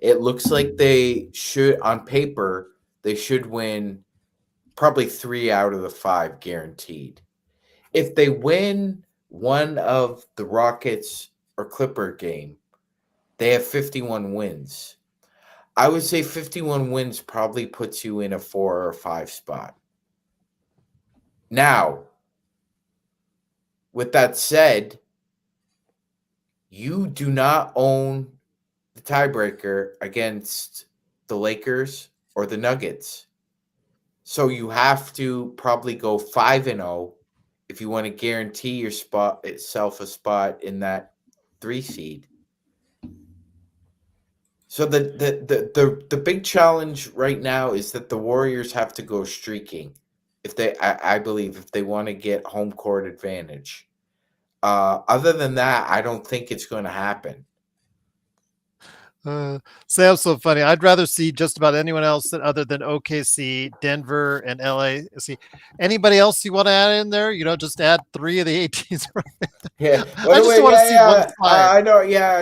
S3: It looks like they should, on paper, they should win probably 3 out of the 5 guaranteed. If they win one of the Rockets or Clipper game, they have 51 wins. I would say 51 wins probably puts you in a 4 or 5 spot. Now, with that said, you do not own the tiebreaker against the Lakers or the Nuggets. So you have to probably go 5-0 if you want to guarantee yourself a spot in that 3 seed. So the big challenge right now is that the Warriors have to go streaking if I believe if they want to get home court advantage. Other than that, I don't think it's going to happen.
S1: Sam's so funny. I'd rather see just about anyone else other than OKC, Denver, and LA. See anybody else you want to add in there? Just add 3 of the 8 teams.
S3: Yeah,
S1: I just want to see one side.
S3: I know. Yeah,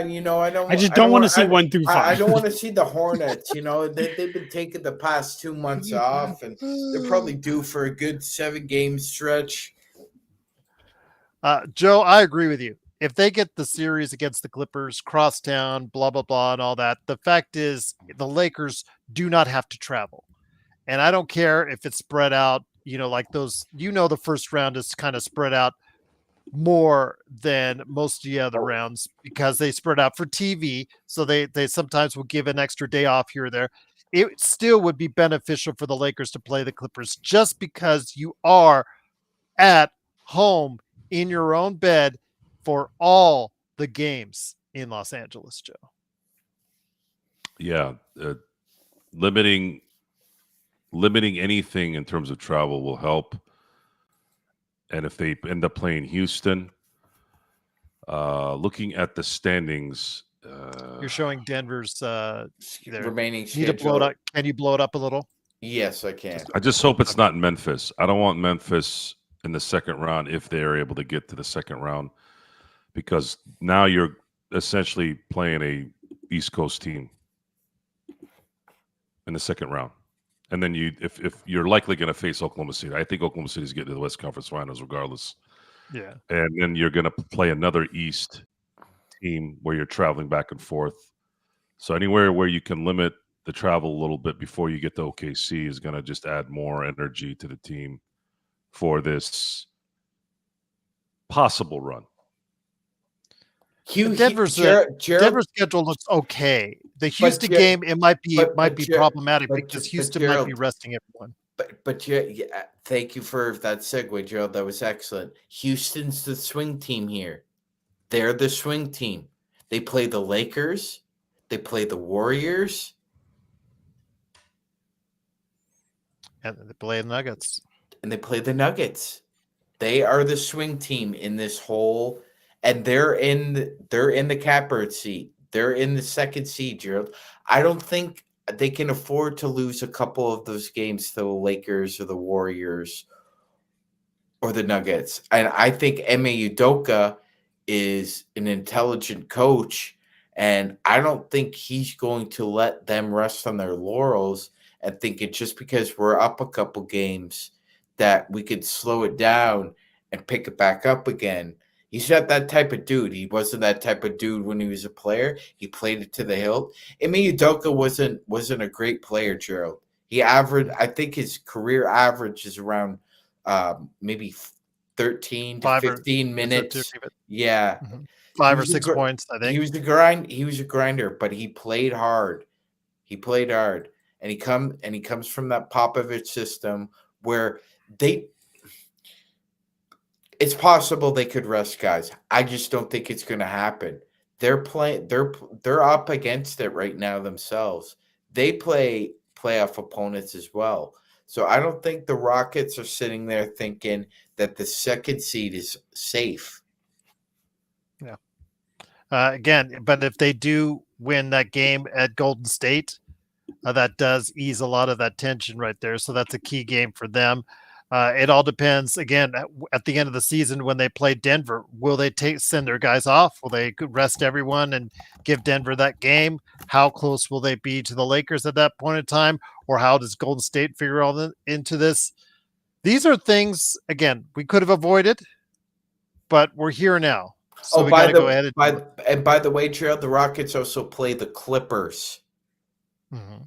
S2: I just don't want to see 1 through 5.
S3: I don't want to see the Hornets. They've been taking the past 2 months off, and they're probably due for a good 7-game stretch.
S1: Joe, I agree with you. If they get the series against the Clippers, crosstown, blah, blah, blah, and all that, the fact is the Lakers do not have to travel. And I don't care if it's spread out, like those, the first round is kind of spread out more than most of the other rounds because they spread out for TV. So they sometimes will give an extra day off here or there. It still would be beneficial for the Lakers to play the Clippers just because you are at home in your own bed for all the games in Los Angeles, Joe.
S5: Yeah. Limiting anything in terms of travel will help. And if they end up playing Houston, looking at the standings,
S1: you're showing Denver's
S3: remaining
S1: schedule. Can you blow it up a little?
S3: Yes, I can.
S5: I just hope it's not Memphis. I don't want Memphis in the second round if they're able to get to the second round, because now you're essentially playing a East Coast team in the second round. And then if you're likely going to face Oklahoma City, I think Oklahoma City's getting to the West Conference Finals regardless.
S1: Yeah.
S5: And then you're going to play another East team where you're traveling back and forth. So anywhere where you can limit the travel a little bit before you get to OKC is going to just add more energy to the team for possible run.
S1: Denver's schedule looks okay. The Houston game, it might be problematic because Houston might be resting everyone.
S3: But thank you for that segue, Gerald. That was excellent. Houston's the swing team here. They're the swing team. They play the Lakers. They play the Warriors.
S1: And they play the Nuggets.
S3: They are the swing team in this whole, and they're in the catbird seat. They're in the second seed, Gerald. I don't think they can afford to lose a couple of those games to the Lakers or the Warriors or the Nuggets. And I think Ime Udoka is an intelligent coach, and I don't think he's going to let them rest on their laurels and think it just because we're up a couple games that we could slow it down and pick it back up again. He's not that type of dude. He wasn't that type of dude when he was a player. He played it to the hilt. Ime Udoka wasn't a great player, Gerald. He averaged, I think his career average is around maybe 13 to 15 minutes. Yeah.
S1: 5 or 6 points, I think.
S3: He was a grinder, but he played hard. And he comes from that Popovich system where it's possible they could rest guys. I just don't think it's going to happen. They're up against it right now themselves. They play playoff opponents as well. So I don't think the Rockets are sitting there thinking that the second seed is safe.
S1: Yeah. Again, but if they do win that game at Golden State, that does ease a lot of that tension right there. So that's a key game for them. It all depends, again, at the end of the season when they play Denver. Will they send their guys off? Will they rest everyone and give Denver that game? How close will they be to the Lakers at that point in time? Or how does Golden State figure all into this? These are things, again, we could have avoided, but we're here now. So we got to go ahead.
S3: And by the way, Gerald, the Rockets also play the Clippers.
S1: Mm-hmm.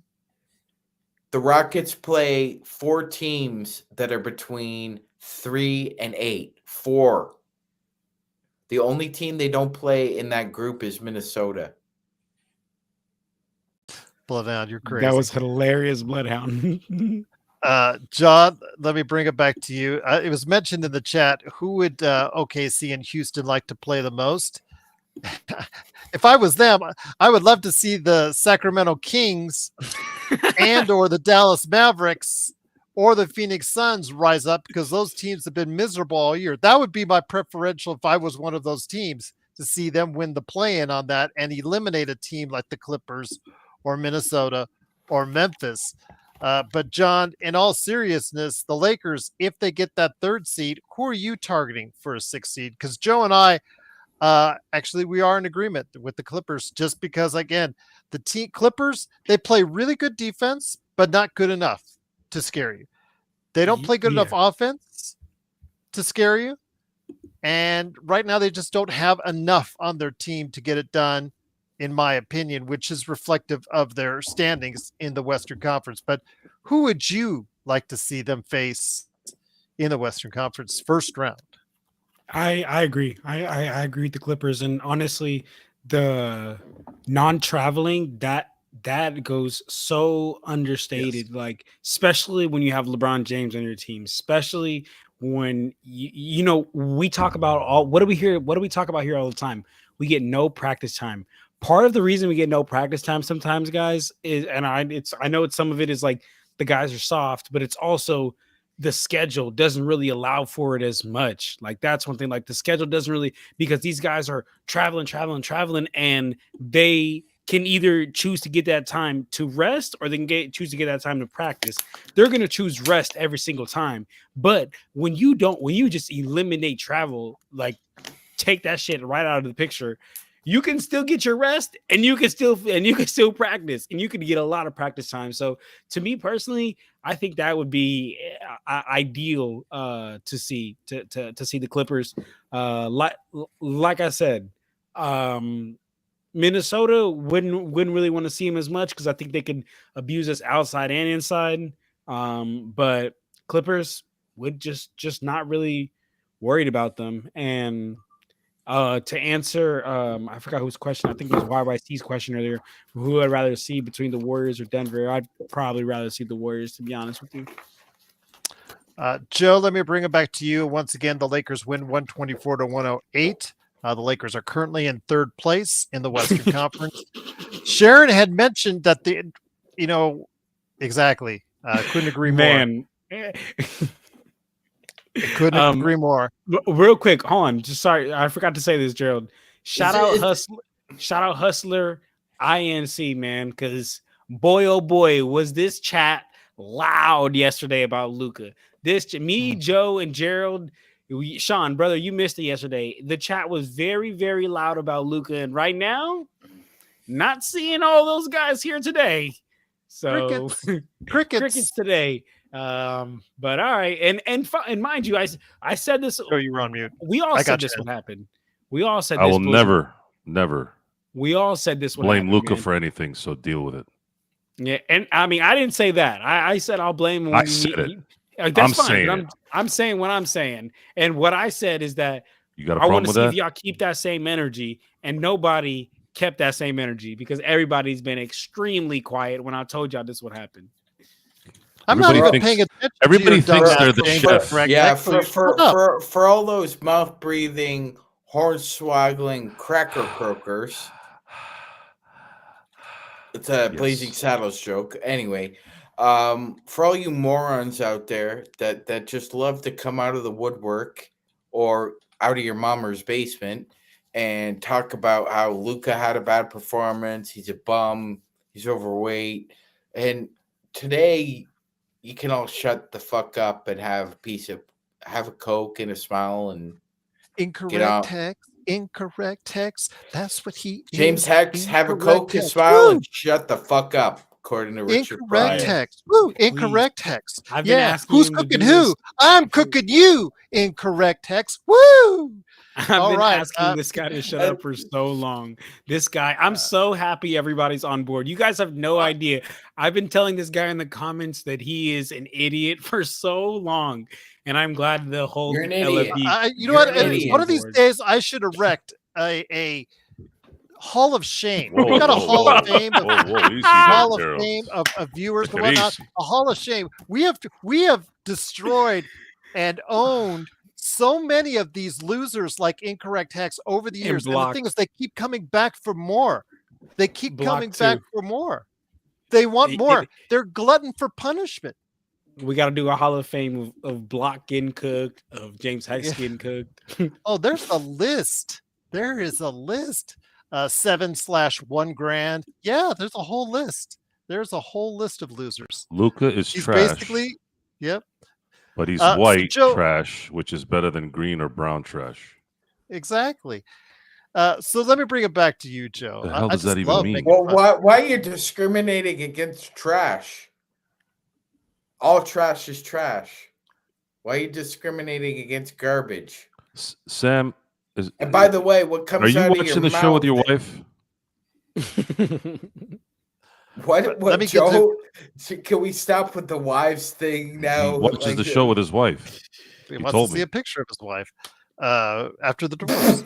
S3: The Rockets play 4 teams that are between 3 and 8. 4. The only team they don't play in that group is Minnesota.
S1: Bloodhound, you're crazy.
S2: That was hilarious, Bloodhound.
S1: John, let me bring it back to you. It was mentioned in the chat. Who would OKC and Houston like to play the most? if I was them, I would love to see the Sacramento Kings and or the Dallas Mavericks or the Phoenix Suns rise up, because those teams have been miserable all year. That would be my preferential if I was one of those teams, to see them win the play-in on that and eliminate a team like the Clippers or Minnesota or Memphis. But John, in all seriousness, the Lakers, if they get that 3rd seed, who are you targeting for a 6th seed? Because Joe and I, actually, we are in agreement with the Clippers, just because, again, the Clippers, they play really good defense, but not good enough to scare you. They don't play good enough offense to scare you. And right now, they just don't have enough on their team to get it done, in my opinion, which is reflective of their standings in the Western Conference. But who would you like to see them face in the Western Conference first round?
S2: I agree. I agree with the Clippers. And honestly, the non-traveling, that goes so understated. Yes. Like, especially when you have LeBron James on your team, especially when you know, we talk about what do we talk about here all the time? We get no practice time. Part of the reason we get no practice time sometimes, guys, is, and I know some of it is like the guys are soft, but it's also the schedule doesn't really allow for it as much. Like, that's one thing. Like, the schedule doesn't really, because these guys are traveling, and they can either choose to get that time to rest, or they can choose to get that time to practice. They're going to choose rest every single time. But when you just eliminate travel, like, take that shit right out of the picture, you can still get your rest, and you can still practice, and you can get a lot of practice time. So to me personally, I think that would be ideal to see the Clippers. Like I said, Minnesota wouldn't really want to see him as much, because I think they could abuse us outside and inside. But Clippers would just not really worried about them. And to answer, I forgot whose question. I think it was YYC's question earlier. Who I'd rather see between the Warriors or Denver? I'd probably rather see the Warriors, to be honest with you.
S1: Joe, let me bring it back to you. Once again, the Lakers win 124-108. The Lakers are currently in 3rd place in the Western Conference. Sharon had mentioned that exactly. Couldn't agree more. Couldn't agree more.
S2: Real quick, hold on. Just sorry, I forgot to say this, Gerald. Shout out Hustler INC, man, because boy, oh boy, was this chat loud yesterday about Luka. Me, Joe, and Gerald. Sean, brother, you missed it yesterday. The chat was very, very loud about Luka, and right now, not seeing all those guys here today. So crickets today. But all right, and mind you, I said this.
S1: Oh, you were on mute.
S2: We all said this would happen. We all said
S5: I will never.
S2: We all said this would
S5: blame Luka for anything. So deal with it.
S2: Yeah, and I mean, I didn't say that. I said I'll blame him.
S5: I said it.
S2: That's fine. I'm saying what I'm saying, and what I said is that
S5: you got a problem with that.
S2: I want to see if y'all keep that same energy, and nobody kept that same energy, because everybody's been extremely quiet when I told y'all this would happen.
S1: I'm not even paying attention.
S5: Everybody thinks they're the chef.
S3: Yeah, for all those mouth breathing, horn swaggling cracker croakers. It's a Blazing Saddles joke. Anyway, for all you morons out there that just love to come out of the woodwork or out of your mama's basement and talk about how Luka had a bad performance, he's a bum, he's overweight, and today you can all shut the fuck up and have a Coke and a smile and
S1: incorrect text. That's what he
S3: James Hex, have a Coke and smile and shut the fuck up, according to Richard Pryor.
S1: Text. Woo, incorrect text. Who's cooking who? I'm cooking you. Incorrect text. Woo.
S2: I've been asking this guy to shut up for so long. This guy, I'm so happy everybody's on board. You guys have no idea. I've been telling this guy in the comments that he is an idiot for so long, and I'm glad the whole LFD.
S1: You know what? One of these days, I should erect a Hall of Shame. We got a Hall of Fame of viewers and whatnot. A Hall of Shame. We have destroyed and owned so many of these losers like Incorrect Hex over the years. And the thing is, they keep coming back for more. They keep coming back for more. They want more. They're glutton for punishment.
S2: We got to do a Hall of Fame of Block getting cooked, of James Hex getting cooked.
S1: Oh, there's a list. There is a list. 7/1 grand. Yeah, there's a whole list. There's a whole list of losers.
S5: Luka is trash.
S1: Basically, yep.
S5: But he's white trash, which is better than green or brown trash.
S1: Exactly. So let me bring it back to you, Joe.
S5: The hell does that even mean?
S3: Well, why are you discriminating against trash? All trash is trash. Why are you discriminating against garbage?
S5: Sam,
S3: and by the way, what comes out of your mouth?
S5: Are you watching the show with your wife?
S3: What Joe? Can we stop with the wives thing now?
S5: He watches the show with his wife.
S1: He wants to see a picture of his wife after the divorce.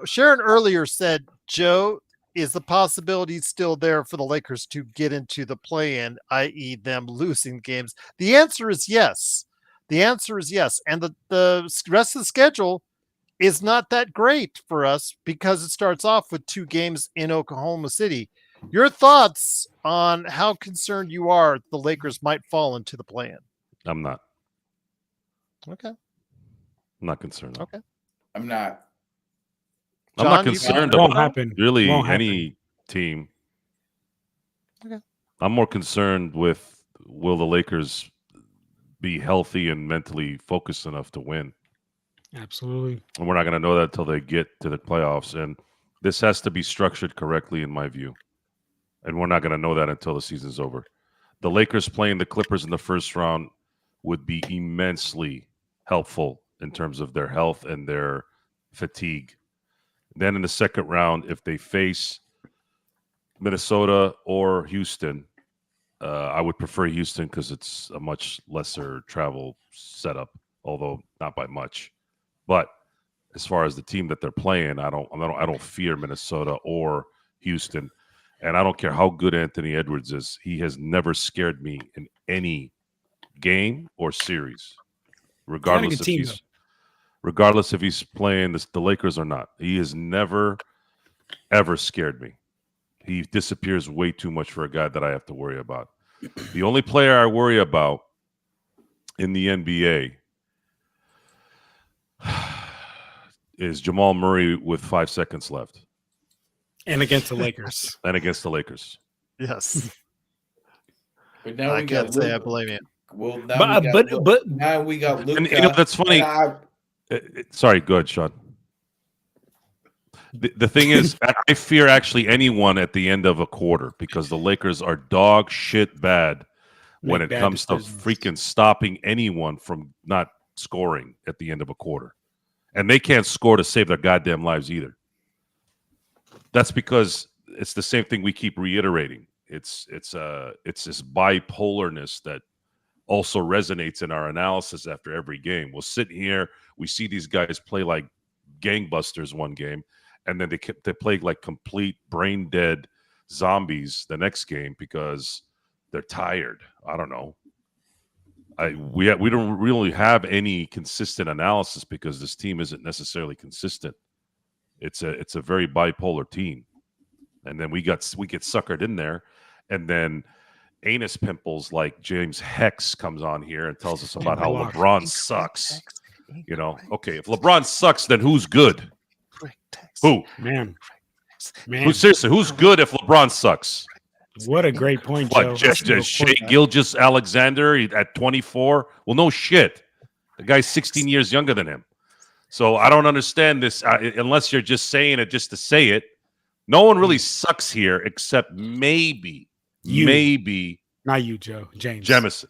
S1: Sharon earlier said, Joe, is the possibility still there for the Lakers to get into the play-in, i.e. them losing games? The answer is yes. The answer is yes. And the rest of the schedule is not that great for us because it starts off with 2 games in Oklahoma City. Your thoughts on how concerned you are the Lakers might fall into the play-in?
S5: I'm not.
S1: Okay.
S5: I'm not concerned.
S1: Okay.
S3: I'm not.
S5: I'm not concerned about really any team.
S1: Okay.
S5: I'm more concerned with, will the Lakers be healthy and mentally focused enough to win?
S2: Absolutely.
S5: And we're not going to know that until they get to the playoffs. And this has to be structured correctly, in my view. And we're not going to know that until the season's over. The Lakers playing the Clippers in the first round would be immensely helpful in terms of their health and their fatigue. Then in the second round, if they face Minnesota or Houston, I would prefer Houston because it's a much lesser travel setup, although not by much. But as far as the team that they're playing, I don't fear Minnesota or Houston, and I don't care how good Anthony Edwards is. He has never scared me in any game or series, regardless if he's playing the Lakers or not. He has never, ever scared me. He disappears way too much for a guy that I have to worry about. The only player I worry about in the NBA is Jamal Murray with 5 seconds left.
S2: And against the Lakers.
S1: Yes.
S3: But now
S1: I can't say I blame you.
S3: Well, now we got Luka.
S5: And that's funny. Sorry, go ahead, Sean. The thing is, I fear actually anyone at the end of a quarter because the Lakers are dog shit bad when it comes to freaking stopping anyone from not scoring at the end of a quarter. And they can't score to save their goddamn lives either. That's because it's the same thing we keep reiterating. It's this bipolarness that also resonates in our analysis after every game. We'll sit here, we see these guys play like gangbusters one game, and then they play like complete brain dead zombies the next game because they're tired. I don't know. We don't really have any consistent analysis because this team isn't necessarily consistent. It's a very bipolar team, and then we get suckered in there, and then anus pimples like James Hex comes on here and tells us about how LeBron sucks. You know, okay, if LeBron sucks, then who's good? Who?
S2: Man.
S5: Seriously, who's good if LeBron sucks?
S2: What a great point,
S5: Joe. Shai Gilgeous-Alexander at 24? Well, no shit. The guy's 16 years younger than him. So I don't understand this unless you're just saying it just to say it. No one really sucks here except maybe
S2: not you, Joe. James
S5: Jemison,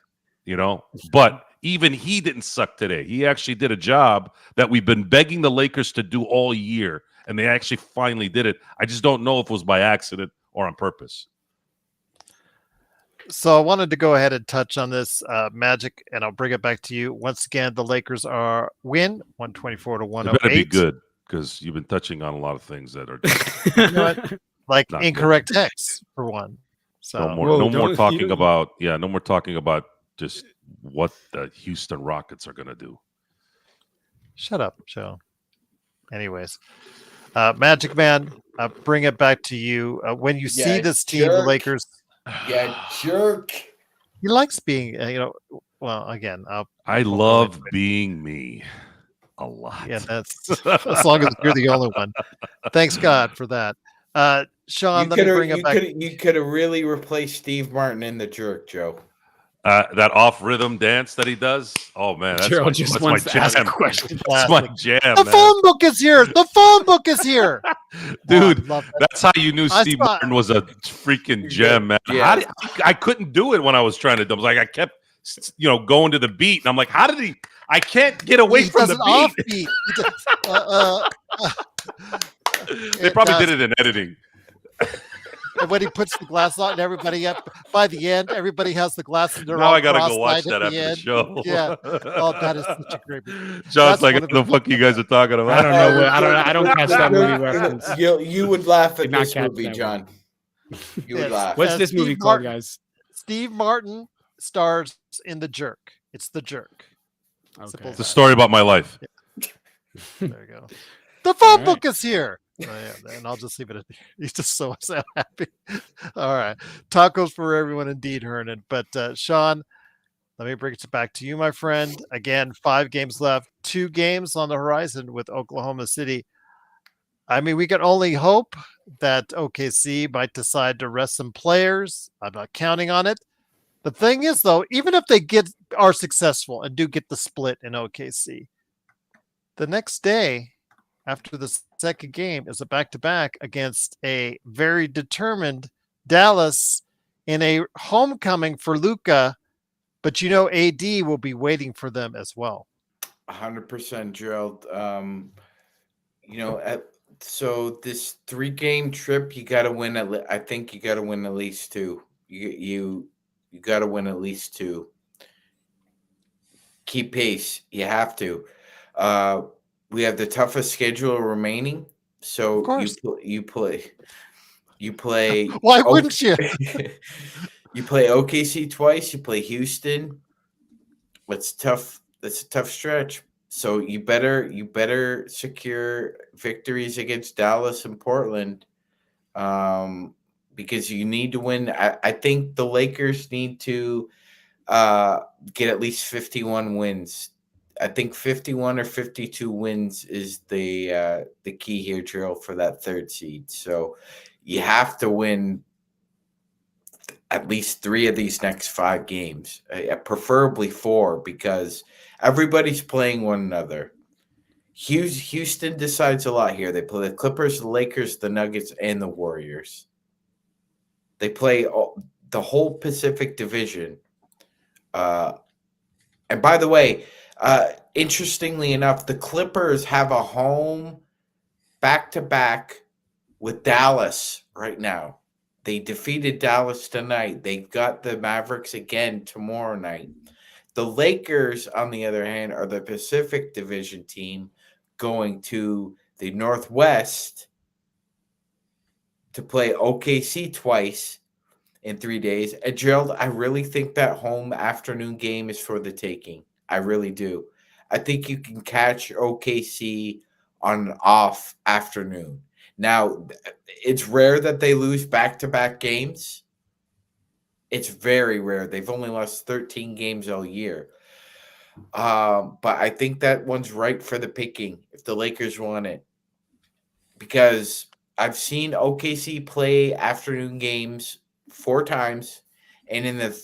S5: you know. But even he didn't suck today. He actually did a job that we've been begging the Lakers to do all year, and they actually finally did it. I just don't know if it was by accident or on purpose.
S1: So I wanted to go ahead and touch on this Magic, and I'll bring it back to you. Once again, the Lakers win 124-108.
S5: It better be good because you've been touching on a lot of things that are
S1: you know what? Like incorrect text for one. So
S5: no more talking about just what the Houston Rockets are going to do.
S1: Shut up, Joe. Anyways, Magic Man, bring it back to you. When you see this team, the Lakers.
S3: Yeah, jerk.
S1: He likes being, well, again.
S5: I love being me a lot.
S1: Yeah, that's as long as you're the only one. Thanks God for that. Sean, let me bring it back.
S3: You could have really replaced Steve Martin in the jerk, Joe.
S5: That off-rhythm dance that he does. Oh man, that's my jam. That's my jam.
S1: The phone book is here. The phone book is here,
S5: dude. That's how you knew Steve Martin was a freaking gem, man.
S3: Yeah.
S5: I couldn't do it when I was trying to do it. Like I kept, going to the beat, and I'm like, how did he? I can't get away from the beat. They probably did it in editing.
S1: And when he puts the glass on, and everybody up by the end, everybody has the glass. And
S5: now I gotta go watch that after the show.
S1: Yeah, oh, that is such a great movie.
S5: John's like, what the fuck you guys are talking about?
S2: I don't know. I don't catch that movie reference.
S3: You would laugh at this movie, John. You would laugh.
S2: What's this movie called, guys?
S1: Steve Martin stars in The Jerk. It's The Jerk.
S2: Okay.
S5: It's a story about my life.
S1: Yeah. There you go. The phone book is here. Oh, yeah, and I'll just leave it at he's just so happy. All right. Tacos for everyone indeed, Hernan. But Sean, let me bring it back to you, my friend. Again, 5 games left, 2 games on the horizon with Oklahoma City. I mean, we can only hope that OKC might decide to rest some players. I'm not counting on it. The thing is, though, even if they are successful and do get the split in OKC, the next day after the second game is a back-to-back against a very determined Dallas in a homecoming for Luka, but AD will be waiting for them as well.
S3: 100%, Gerald. So this 3-game trip, you got to win. I think you got to win at least 2. You got to win at least 2. Keep pace. You have to. We have the toughest schedule remaining, so you play.
S1: Why wouldn't you?
S3: You play OKC twice. You play Houston. It's tough. That's a tough stretch. So you better secure victories against Dallas and Portland, because you need to win. I think the Lakers need to get at least 51 wins. I think 51 or 52 wins is the key here, Gerald, for that 3rd seed. So you have to win at least 3 of these next 5 games, preferably 4, because everybody's playing one another. Houston decides a lot here. They play the Clippers, the Lakers, the Nuggets, and the Warriors. They play the whole Pacific Division. And by the way, interestingly enough, the Clippers have a home back-to-back with Dallas right now. They defeated Dallas tonight. They've got the Mavericks again tomorrow night. The Lakers, on the other hand, are the Pacific Division team going to the Northwest to play OKC twice in 3 days. And Gerald, I really think that home afternoon game is for the taking. I really do. I think you can catch OKC on an off afternoon. Now, it's rare that they lose back-to-back games. It's very rare. They've only lost 13 games all year. But I think that one's right for the picking if the Lakers want it. Because I've seen OKC play afternoon games 4 times. And in the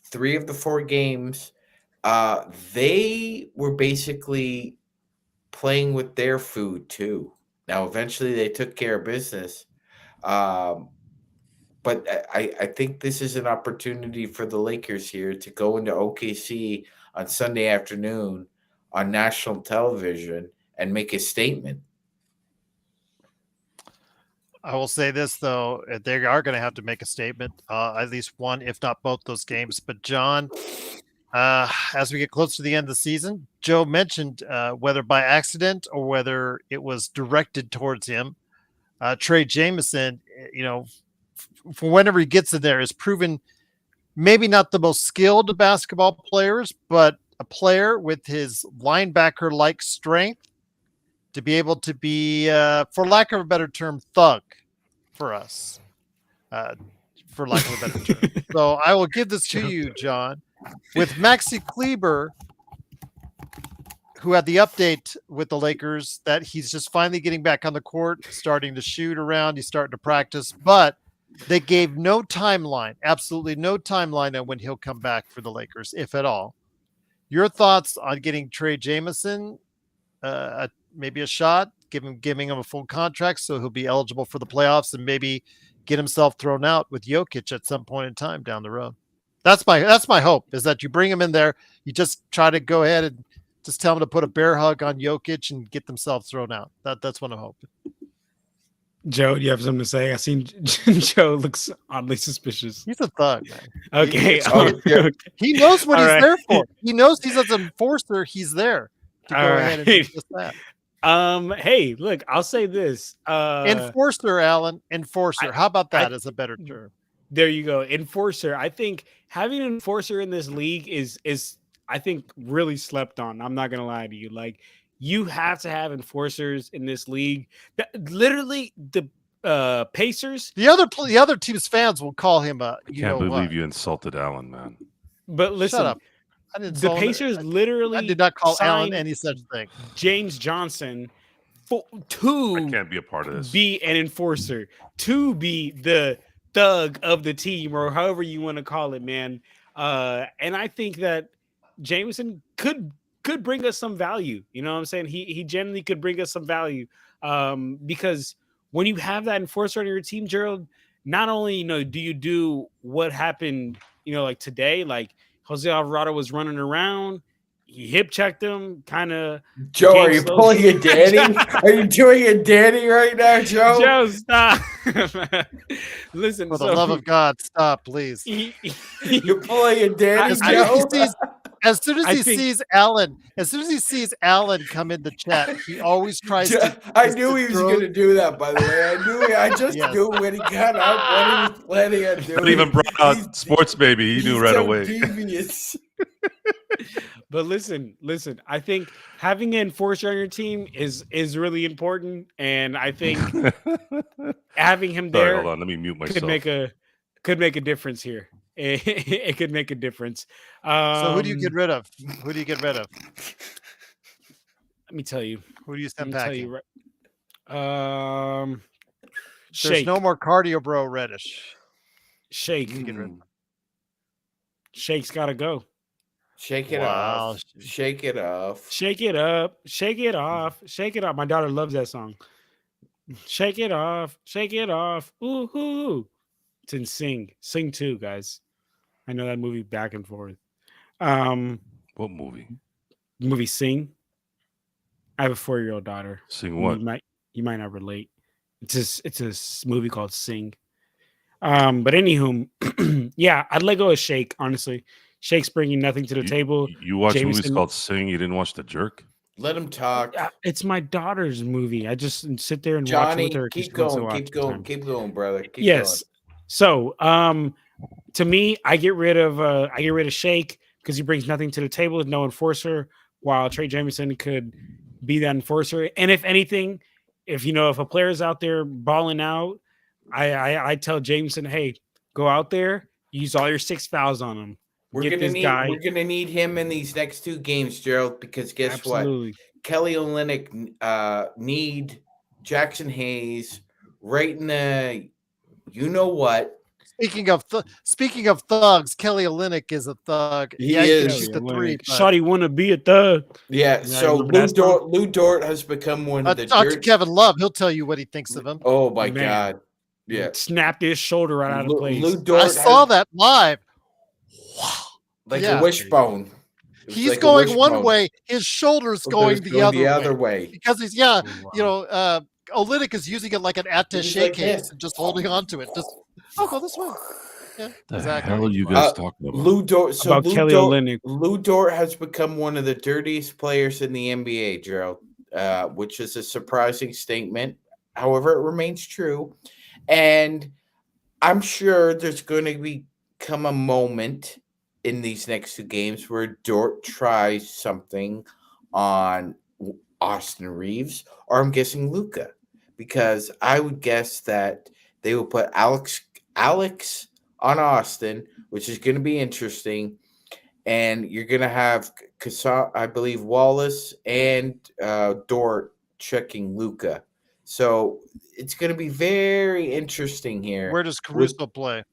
S3: 3 of the 4 games, they were basically playing with their food too. Now, eventually they took care of business. But I think this is an opportunity for the Lakers here to go into OKC on Sunday afternoon on national television and make a statement.
S1: I will say this, though. They are going to have to make a statement, at least one, if not both those games. But, John, as we get close to the end of the season, Joe mentioned whether by accident or whether it was directed towards him, Trey Jameson, for whenever he gets in there, is proven maybe not the most skilled basketball players, but a player with his linebacker-like strength to be able to be, for lack of a better term, thug for us, for lack of a better term. So I will give this to you, John, with Maxi Kleber, who had the update with the Lakers that he's just finally getting back on the court, starting to shoot around. He's starting to practice, but they gave no timeline, absolutely no timeline on when he'll come back for the Lakers, if at all. Your thoughts on getting Trey Jamison, maybe a shot, giving him a full contract so he'll be eligible for the playoffs and maybe get himself thrown out with Jokic at some point in time down the road. That's my hope, is that you bring him in there. You just try to go ahead and just tell him to put a bear hug on Jokic and get themselves thrown out. That's what I'm hoping.
S2: Joe, do you have something to say? I seen Joe looks oddly suspicious.
S1: He's a thug, man.
S2: Okay.
S1: He knows what he's there for. He knows he's as an enforcer. He's there to go ahead and do just that.
S2: Hey, look, I'll say this.
S1: Enforcer, Alan. Enforcer. How about that as a better term?
S2: There you go. Enforcer. I think having an enforcer in this league is I think really slept on. I'm not gonna lie to you. Like, you have to have enforcers in this league. Literally, the Pacers.
S1: The other team's fans will call him a.
S5: I can't believe you insulted Alan, man.
S2: But listen,
S1: shut up. I didn't.
S2: The Pacers literally.
S1: I did not call Alan any such thing.
S2: James Johnson to
S5: I can't be a part of this.
S2: Be an enforcer, to be the thug of the team, or however you want to call it, man. And I think that Jameson could bring us some value. You know what I'm saying? He genuinely could bring us some value. Because when you have that enforcer on your team, Gerald, not only do you do what happened, like today, like Jose Alvarado was running around, he hip checked him, kind of.
S3: Joe, are you pulling a Danny? Are you doing a Danny right now, Joe?
S2: Joe, stop. Listen,
S1: for the love of God, stop, please.
S3: You're pulling a Danny, Joe.
S1: As soon as he sees Alan come in the chat, he always tries to.
S3: I knew he was going to do that, by the way. I just knew when he got up what he was planning on doing.
S5: Not even brought out Sports Baby. He knew right away.
S3: Devious.
S2: But listen, I think having an enforcer on your team is really important. And I think having him there
S5: hold on, let me mute myself.
S2: could make a difference here. It could make a difference.
S1: So who do you get rid of? Let
S2: me tell you.
S1: Who do you send packing?
S2: There's
S1: no more cardio, bro. Reddish.
S2: Shake. Shake's got to go.
S3: Shake it off. Shake it off.
S2: Shake it up. Shake it off. Shake it off. My daughter loves that song. Shake it off. Shake it off. Ooh, hoo. It's in Sing. Sing 2, guys. I know that movie back and forth.
S5: What movie?
S2: Movie Sing. I have a 4-year-old daughter.
S5: Sing what?
S2: You might not relate. It's a movie called Sing. But anywho, yeah, I'd let go of Shake, honestly. Shake's bringing nothing to the table.
S5: You watch movies called Sing. You didn't watch The Jerk?
S3: Let him talk.
S2: It's my daughter's movie. I just sit there and
S3: Johnny,
S2: watch with her.
S3: Keep going, brother. Keep
S2: yes.
S3: Going.
S2: So, to me, I get rid of Shake because he brings nothing to the table with no enforcer, while Trey Jamison could be that enforcer. And if anything, if a player's out there balling out, I tell Jamison, hey, go out there, use all your 6 fouls on him.
S3: We're gonna need him in these next 2 games, Gerald, because guess what? Kelly Olynyk need Jackson Hayes right in the what.
S1: Speaking of thugs, Kelly Olynyk is a thug.
S3: He is.
S1: Shoot the 3.
S2: Shawty want to be a thug.
S3: Yeah. So Lou Dort has become one of the.
S1: Talk to Kevin Love. He'll tell you what he thinks of him.
S3: Oh my God! Yeah.
S2: Snapped his shoulder right out of place.
S3: Lou Dort
S1: I saw that live. Wow.
S3: Like a wishbone.
S1: He's like going one way, his shoulder's going the other
S3: way.
S1: Because he's Olynyk is using it like an attaché case and just holding on to it. Just go this way. Yeah,
S5: exactly. Hell are you guys talking about?
S3: Lou Dort. So
S2: Kelly Olynyk.
S3: Lou Dort has become one of the dirtiest players in the NBA, Gerald, which is a surprising statement. However, it remains true, and I'm sure there's going to be come a moment in these next 2 games where Dort tries something on Austin Reeves, or I'm guessing Luka, because I would guess that they will put Alex on Austin, which is going to be interesting, and you're going to have I believe Wallace and Dort checking Luka. So it's going to be very interesting here.
S1: Where does Caruso play?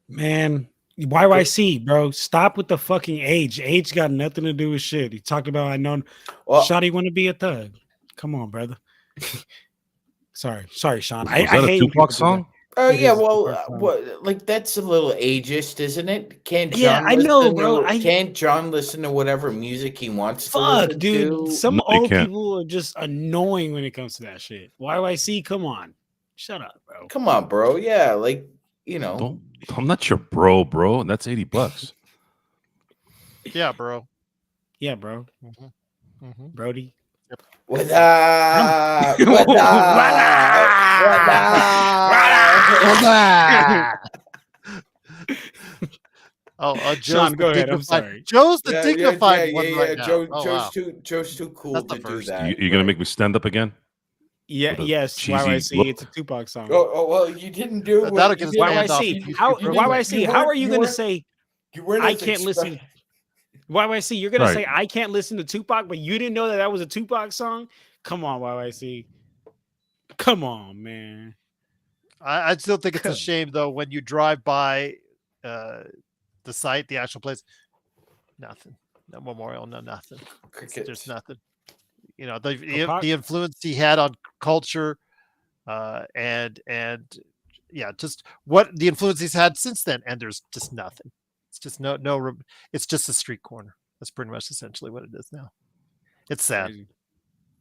S2: Man, YYC, bro. Stop with the fucking age. Age got nothing to do with shit. He talked about I know Shotty want to be a thug. Come on, brother. sorry, Sean.
S5: Was that a Tupac song?
S3: Oh yeah, like that's a little ageist, isn't it? Can't John?
S2: I know, bro.
S3: Can't John listen to whatever music he wants?
S2: Fuck,
S3: to
S2: dude.
S3: To?
S2: Some old people are just annoying when it comes to that shit. YYC, come on, shut up, bro.
S3: Come on, bro. Yeah, like
S5: I'm not your bro, and that's $80.
S1: Yeah, bro.
S2: Yeah, bro. Brody.
S1: Yep.
S3: What up? What up?
S1: Sean,
S2: go ahead. I'm sorry.
S1: Joe's the dignified one right now.
S3: Joe's too cool to do that.
S5: You're gonna make me stand up again?
S2: Yeah, yes. YYC, it's a Tupac song.
S3: Oh well, you didn't do it.
S2: YYC, how are you gonna say I can't listen? YYC, you're gonna say I can't listen to Tupac, but you didn't know that was a Tupac song? Come on, YYC. Come on, man.
S1: I still think it's a shame though when you drive by the site, the actual place, nothing, no memorial, no nothing. There's nothing. You know, the influence he had on culture, and yeah, just what the influence he's had since then, and there's just nothing. It's just no. It's just a street corner. That's pretty much essentially what it is now. It's sad.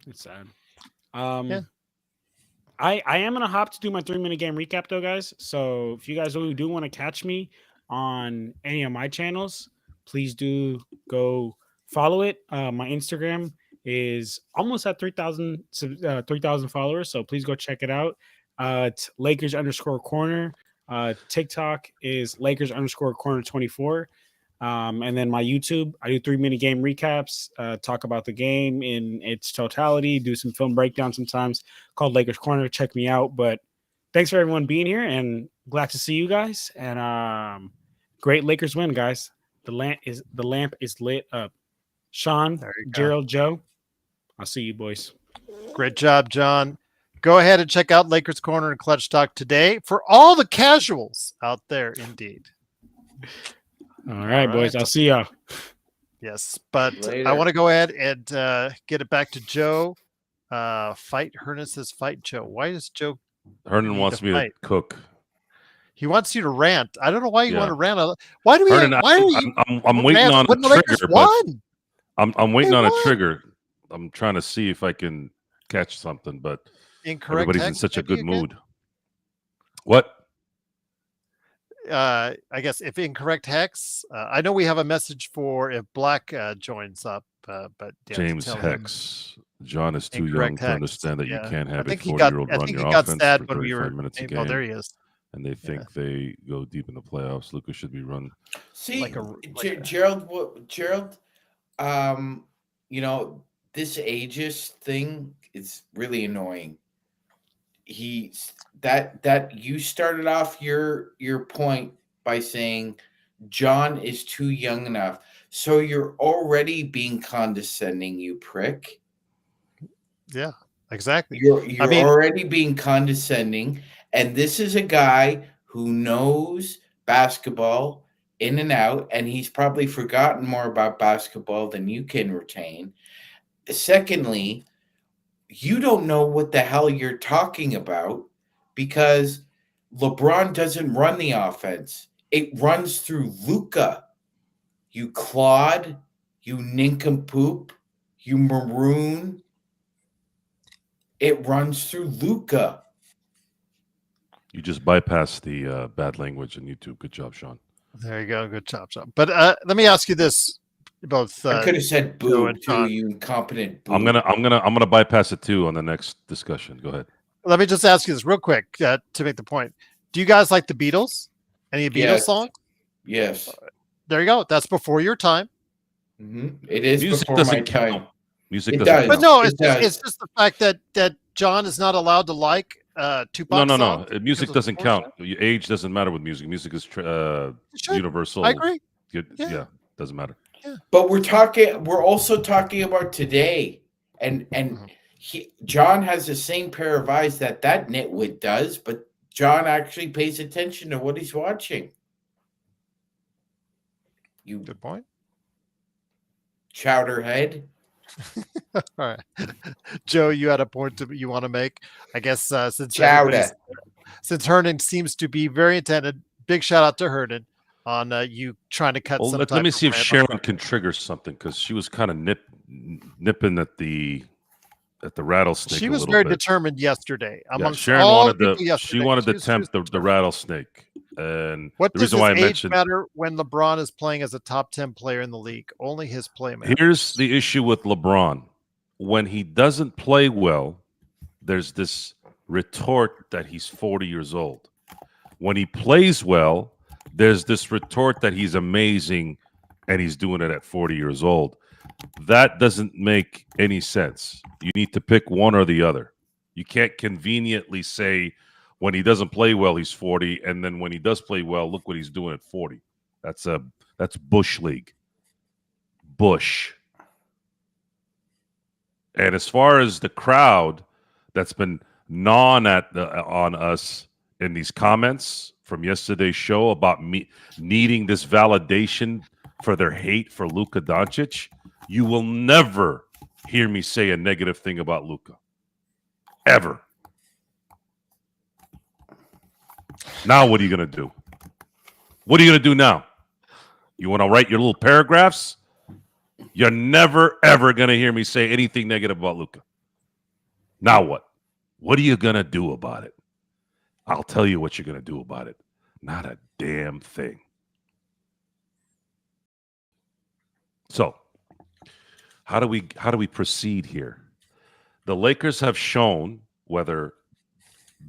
S2: It's sad. Yeah. I am gonna hop to do my 3-minute game recap though, guys. So if you guys really do want to catch me on any of my channels, please do go follow it. My Instagram is almost at 3,000 followers, so please go check it out. It's Lakers_corner. TikTok is Lakers_corner 24. And then my YouTube, I do 3-minute game recaps, talk about the game in its totality, do some film breakdown sometimes, called Lakers Corner. Check me out. But thanks for everyone being here, and glad to see you guys. And great Lakers win, guys. The lamp is lit up. Sean, Gerald, Joe, I'll see you boys.
S1: Great job, John. Go ahead and check out Lakers Corner and Clutch Talk today for all the casuals out there, indeed.
S2: All right, boys. I'll see y'all.
S1: Yes, but
S3: Later.
S1: I want to go ahead and get it back to Joe. Fight Hernan says, "Fight Joe." Why does Joe?
S5: Hernan wants me to cook.
S1: He wants you to rant. I don't know why you want to rant. Why do we?
S5: Hernan, I'm waiting on a trigger. I'm waiting on a trigger. I'm trying to see if I can catch something, but everybody's in such a good mood. What?
S1: I guess if incorrect hex, I know we have a message for if Black joins up, but
S5: James Hex. John is too young to understand that you can't have a 40-year-old run your offense for 35 minutes a game.
S1: Oh, there he is.
S5: And they think they go deep in the playoffs. Lucas should be run.
S3: See, Gerald, you know, this ageist thing is really annoying. That you started off your point by saying John is too young enough. So you're already being condescending, you prick.
S1: Yeah, exactly.
S3: You're already being condescending. And this is a guy who knows basketball in and out, and he's probably forgotten more about basketball than you can retain. Secondly, you don't know what the hell you're talking about because LeBron doesn't run the offense. It runs through Luka. You clod, you nincompoop, you maroon. It runs through Luka.
S5: You just bypassed the bad language on YouTube. Good job, Sean.
S1: There you go. Good job, Sean. But let me ask you this: both
S3: I could have said boo too, you incompetent boo.
S5: I'm gonna bypass it too on the next discussion. Go ahead.
S1: Let me just ask you this real quick to make the point. Do you guys like the Beatles? Any Beatles songs?
S3: Yes.
S1: There you go. That's before your time.
S3: It is
S5: Music
S3: before
S5: doesn't
S3: my
S5: count.
S3: time.
S5: Music
S3: It
S5: doesn't
S3: does.
S5: count.
S1: But no,
S3: It
S1: it's just the fact that John is not allowed to like Tupac
S5: No.
S1: songs
S5: Music
S1: because of
S5: doesn't count.
S1: divorce?
S5: Your age doesn't matter with music. Music is
S1: It should.
S5: universal.
S1: I agree.
S5: Yeah, doesn't matter.
S1: Yeah.
S3: But we're also talking about today, and John has the same pair of eyes that nitwit does, but John actually pays attention to what he's watching.
S1: Good point.
S3: Chowderhead.
S1: All right, Joe, you had a point you want to make. I guess since Hernan seems to be very intended, big shout out to Hernan on you trying to cut some.
S5: Let me see if Sharon can trigger something, because she was kind of nipping at the rattlesnake.
S1: She was very determined yesterday. Amongst
S5: Sharon
S1: all
S5: wanted
S1: people yesterday,
S5: she wanted to tempt the rattlesnake. And
S1: what
S5: the
S1: does
S5: reason
S1: his
S5: why I
S1: age
S5: mentioned
S1: matter when LeBron is playing as a top 10 player in the league? Only his play matters.
S5: Here's the issue with LeBron. When he doesn't play well, there's this retort that he's 40 years old. When he plays well, there's this retort that he's amazing and he's doing it at 40 years old. That doesn't make any sense. You need to pick one or the other. You can't conveniently say when he doesn't play well, he's 40, and then when he does play well, look what he's doing at 40. That's Bush League. Bush. And as far as the crowd that's been gnawing on us in these comments from yesterday's show about me needing this validation for their hate for Luka Doncic, you will never hear me say a negative thing about Luka. Ever. Now what are you going to do? What are you going to do now? You want to write your little paragraphs? You're never, ever going to hear me say anything negative about Luka. Now what? What are you going to do about it? I'll tell you what you're going to do about it. Not a damn thing. So, how do we proceed here? The Lakers have shown, whether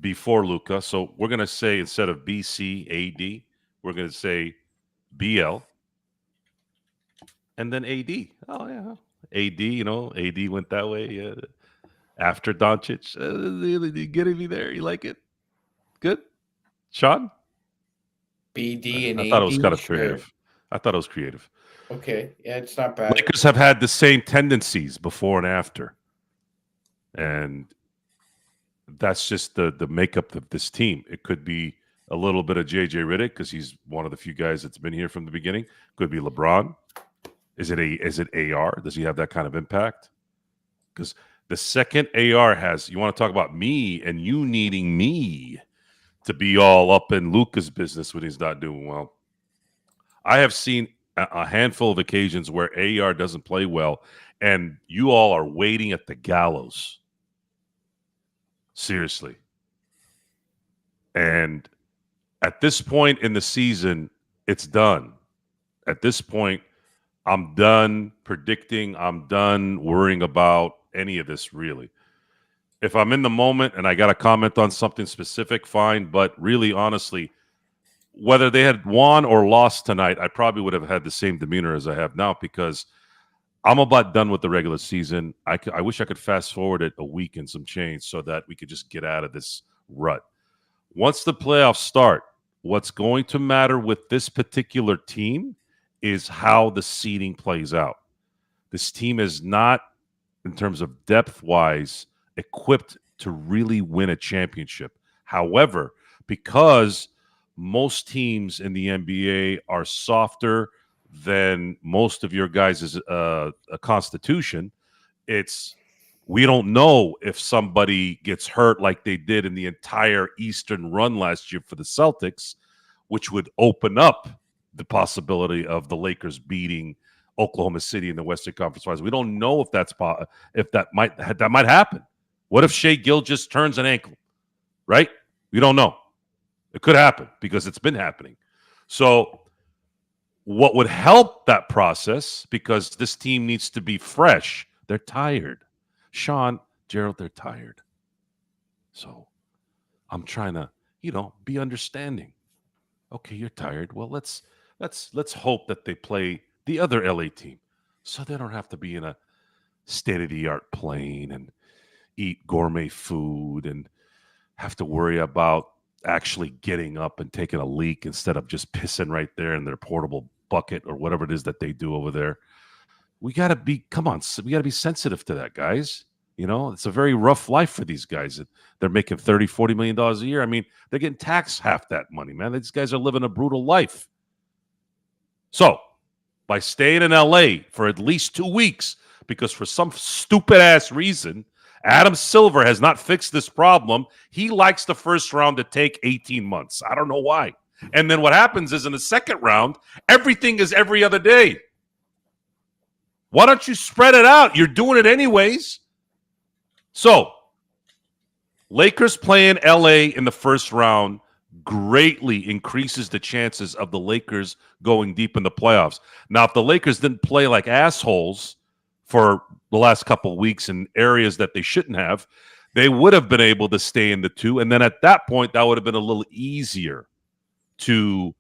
S5: before Luka, so we're going to say instead of BC, AD, we're going to say BL, and then AD. Oh, yeah. AD, AD went that way after Doncic. You getting me there? You like it? Good? Sean?
S3: BD and
S5: I
S3: AD?
S5: thought it was kind of creative. I thought it was creative.
S3: Okay. Yeah, it's not bad.
S5: Lakers have had the same tendencies before and after. And that's just the makeup of this team. It could be a little bit of JJ Redick because he's one of the few guys that's been here from the beginning. Could be LeBron. Is it AR? Does he have that kind of impact? Because the second AR has, you want to talk about me and you needing me to be all up in Luka's business when he's not doing well. I have seen a handful of occasions where AR doesn't play well, and you all are waiting at the gallows. Seriously. And at this point in the season, it's done. At this point, I'm done predicting. I'm done worrying about any of this, really. If I'm in the moment and I got to comment on something specific, fine. But really, honestly, whether they had won or lost tonight, I probably would have had the same demeanor as I have now because I'm about done with the regular season. I wish I could fast forward it a week and some change so that we could just get out of this rut. Once the playoffs start, what's going to matter with this particular team is how the seeding plays out. This team is not, in terms of depth-wise, equipped to really win a championship. However, because most teams in the NBA are softer than most of your guys' constitution, we don't know if somebody gets hurt like they did in the entire Eastern run last year for the Celtics, which would open up the possibility of the Lakers beating Oklahoma City in the Western Conference Finals. We don't know if that might happen. What if Shea Gilgeous turns an ankle? Right? We don't know. It could happen because it's been happening. So what would help that process, because this team needs to be fresh, they're tired. Sean, Gerald, they're tired. So I'm trying to, be understanding. Okay, you're tired. Well, let's Let's hope that they play the other LA team, so they don't have to be in a state-of-the-art plane and eat gourmet food and have to worry about actually getting up and taking a leak instead of just pissing right there in their portable bucket or whatever it is that they do over there. We got to be, come on, we got to be sensitive to that, guys. You know, it's a very rough life for these guys. They're making $30, $40 million a year. I mean, they're getting taxed half that money, man. These guys are living a brutal life. So, by staying in LA for at least 2 weeks, because for some stupid-ass reason, Adam Silver has not fixed this problem. He likes the first round to take 18 months. I don't know why. And then what happens is in the second round, everything is every other day. Why don't you spread it out? You're doing it anyways. So, Lakers playing LA in the first round greatly increases the chances of the Lakers going deep in the playoffs. Now, if the Lakers didn't play like assholes for the last couple of weeks in areas that they shouldn't have, they would have been able to stay in the 2. And then at that point, that would have been a little easier to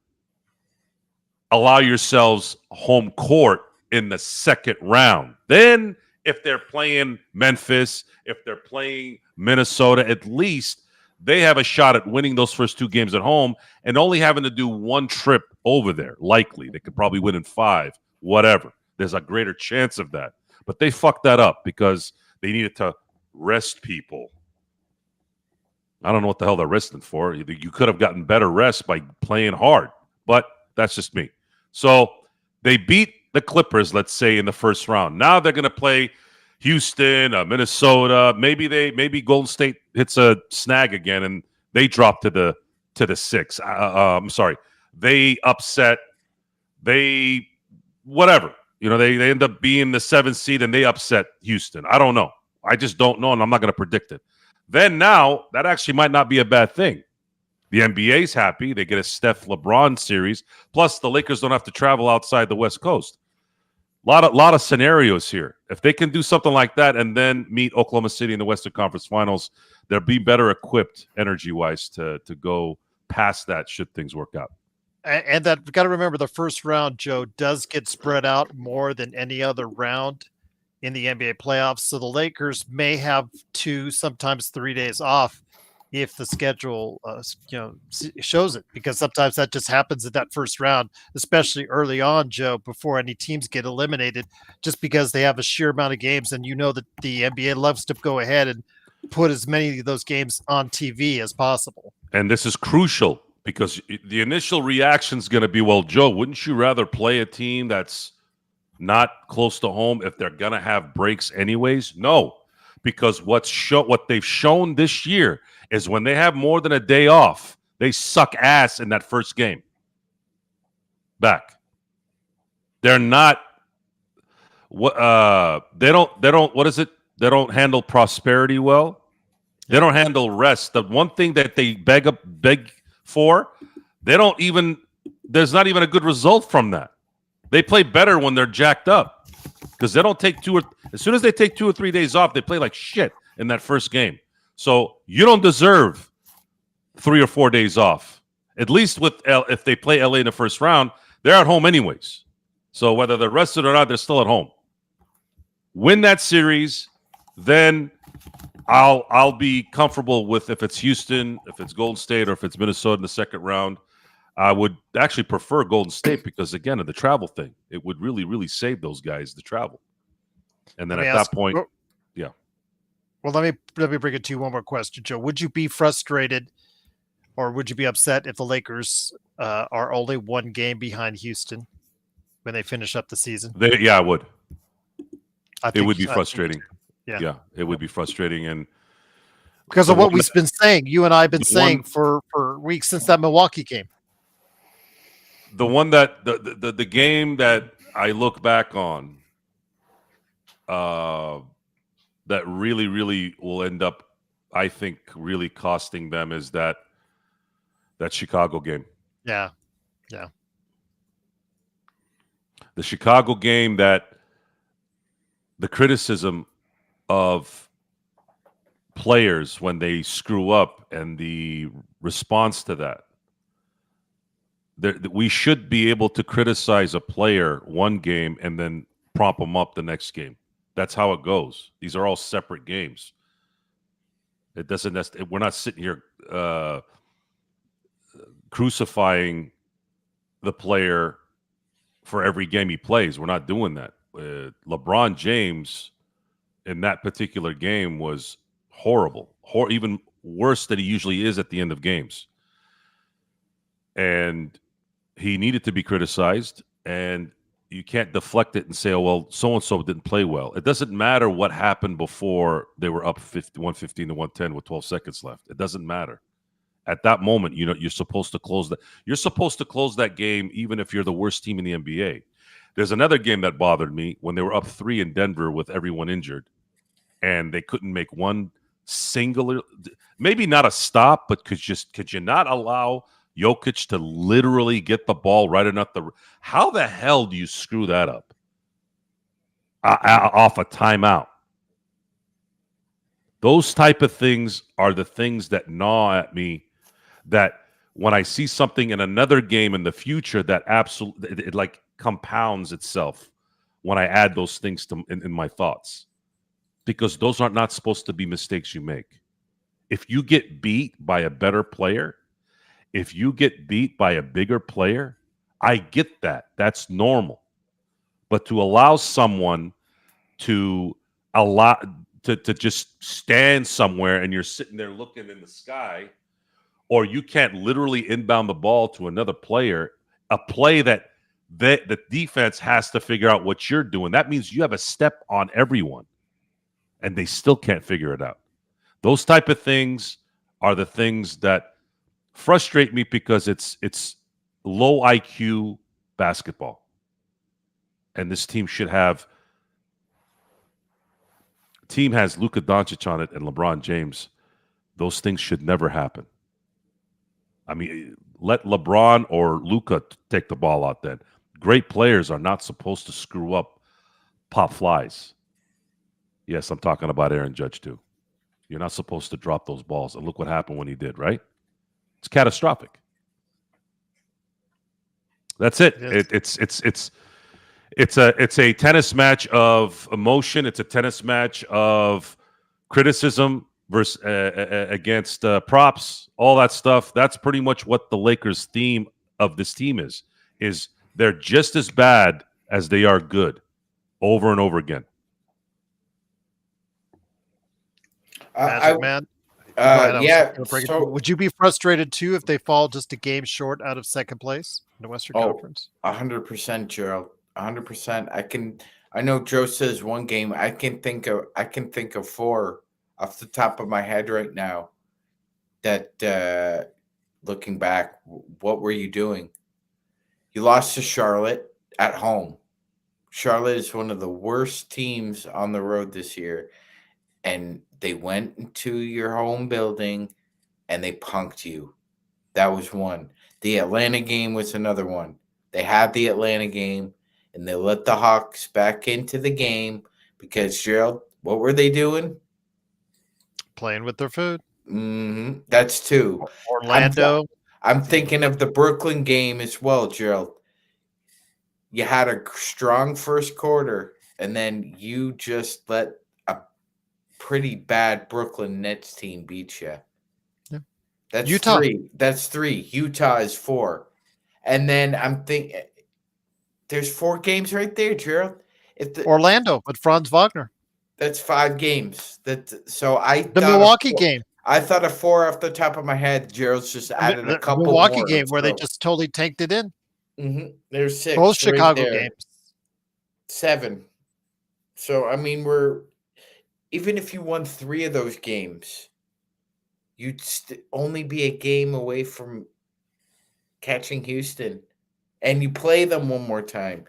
S5: allow yourselves home court in the second round. Then if they're playing Memphis, if they're playing Minnesota, at least they have a shot at winning those first 2 games at home and only having to do 1 trip over there. Likely. They could probably win in 5, whatever. There's a greater chance of that. But they fucked that up because they needed to rest people. I don't know what the hell they're resting for. You could have gotten better rest by playing hard. But that's just me. So they beat the Clippers, let's say, in the first round. Now they're going to play Houston, Minnesota. Maybe Golden State hits a snag again and they drop to the 6. I'm sorry. They upset. Whatever. You know, they end up being the 7th seed and they upset Houston. I don't know. I just don't know, and I'm not going to predict it. Then now, that actually might not be a bad thing. The NBA's happy. They get a Steph LeBron series. Plus, the Lakers don't have to travel outside the West Coast. Lot of scenarios here. If they can do something like that and then meet Oklahoma City in the Western Conference Finals, they'll be better equipped energy-wise to go past that should things work out.
S1: And that got to remember the first round, Joe, does get spread out more than any other round in the NBA playoffs. So the Lakers may have 2, sometimes 3 days off if the schedule, shows it, because sometimes that just happens in that first round, especially early on, Joe, before any teams get eliminated, just because they have a sheer amount of games. And you know that the NBA loves to go ahead and put as many of those games on TV as possible.
S5: And this is crucial because the initial reaction is going to be, well, Joe, wouldn't you rather play a team that's not close to home if they're going to have breaks anyways? No, because what they've shown this year is when they have more than a day off, they suck ass in that first game. Back. They're not they don't what is it? They don't handle prosperity well. They don't handle rest. The one thing that they beg for, there's not even a good result from that. They play better when they're jacked up because they don't take as soon as they take 2 or 3 days off, they play like shit in that first game. So you don't deserve 3 or 4 days off. At least if they play LA in the first round, they're at home anyways. So whether they're rested or not, they're still at home. Win that series, then I'll be comfortable with if it's Houston, if it's Golden State, or if it's Minnesota in the second round. I would actually prefer Golden State because, again, of the travel thing. It would really, really save those guys the travel. And then at that point, yeah.
S1: Well, let me bring it to you one more question, Joe. Would you be frustrated or would you be upset if the Lakers are only 1 game behind Houston when they finish up the season?
S5: I would. It would be frustrating. Yeah, it would be frustrating. And
S1: because of what we've been saying, you and I have been saying for weeks since that Milwaukee game.
S5: The one that the game that I look back on that really, really will end up, I think, really costing them is that Chicago game.
S1: Yeah.
S5: The Chicago game, that the criticism of players when they screw up and the response to that. we should be able to criticize a player one game and then prop them up the next game. That's how it goes. These are all separate games. It doesn't. We're not sitting here crucifying the player for every game he plays. We're not doing that. LeBron James in that particular game was horrible, even worse than he usually is at the end of games. And he needed to be criticized, and you can't deflect it and say, oh, well, so-and-so didn't play well. It doesn't matter what happened before they were up 115 to 110 with 12 seconds left. It doesn't matter. At that moment, you're supposed to close that. You're supposed to close that game even if you're the worst team in the NBA. There's another game that bothered me when they were up 3 in Denver with everyone injured, and they couldn't make one singular, maybe not a stop, but could you not allow Jokic to literally get the ball right enough? How the hell do you screw that up off a timeout? Those type of things are the things that gnaw at me, that when I see something in another game in the future, that absolutely it like compounds itself when I add those things in my thoughts, because those are not supposed to be mistakes you make. If you get beat by a better player, if you get beat by a bigger player, I get that. That's normal. But to allow someone to just stand somewhere and you're sitting there looking in the sky, or you can't literally inbound the ball to another player, a play that the defense has to figure out what you're doing. That means you have a step on everyone, and they still can't figure it out. Those type of things are the things that frustrate me, because it's low IQ basketball, and this team has Luka Doncic on it and LeBron James. Those things should never happen. I mean, let LeBron or Luka take the ball out then. Great players are not supposed to screw up pop flies. Yes, I'm talking about Aaron Judge too. You're not supposed to drop those balls. And look what happened when he did, right? It's catastrophic. That's it. It's a tennis match of emotion. It's a tennis match of criticism versus against props, all that stuff. That's pretty much what the Lakers' theme of this team is they're just as bad as they are good, over and over again.
S1: Magic Man.
S3: Yeah.
S1: So, would you be frustrated too if they fall just a game short out of second place in the Western Conference?
S3: 100%, Gerald. 100%. I know Joe says one game. I can think of 4 off the top of my head right now. That looking back, what were you doing? You lost to Charlotte at home. Charlotte is one of the worst teams on the road this year, and they went into your home building and they punked you. That was one. The Atlanta game was another one. They had the Atlanta game, and they let the Hawks back into the game because, Gerald, what were they doing?
S1: Playing with their food.
S3: Mm-hmm. That's 2.
S1: Orlando.
S3: I'm thinking of the Brooklyn game as well, Gerald. You had a strong first quarter, and then you just let a pretty bad Brooklyn Nets team beat you.
S1: Yeah.
S3: That's
S1: Utah.
S3: 3. That's 3. Utah is 4. And then I'm thinking there's 4 games right there, Gerald.
S1: Orlando with Franz Wagner.
S3: That's 5 games. The
S1: Milwaukee game.
S3: I thought of 4 off the top of my head. Gerald's just added a couple more.
S1: Milwaukee game where they just totally tanked it in.
S3: Mm-hmm. There's 6.
S1: Both Chicago games.
S3: 7. So, I mean, even if you won 3 of those games, you'd only be a game away from catching Houston, and you play them one more time.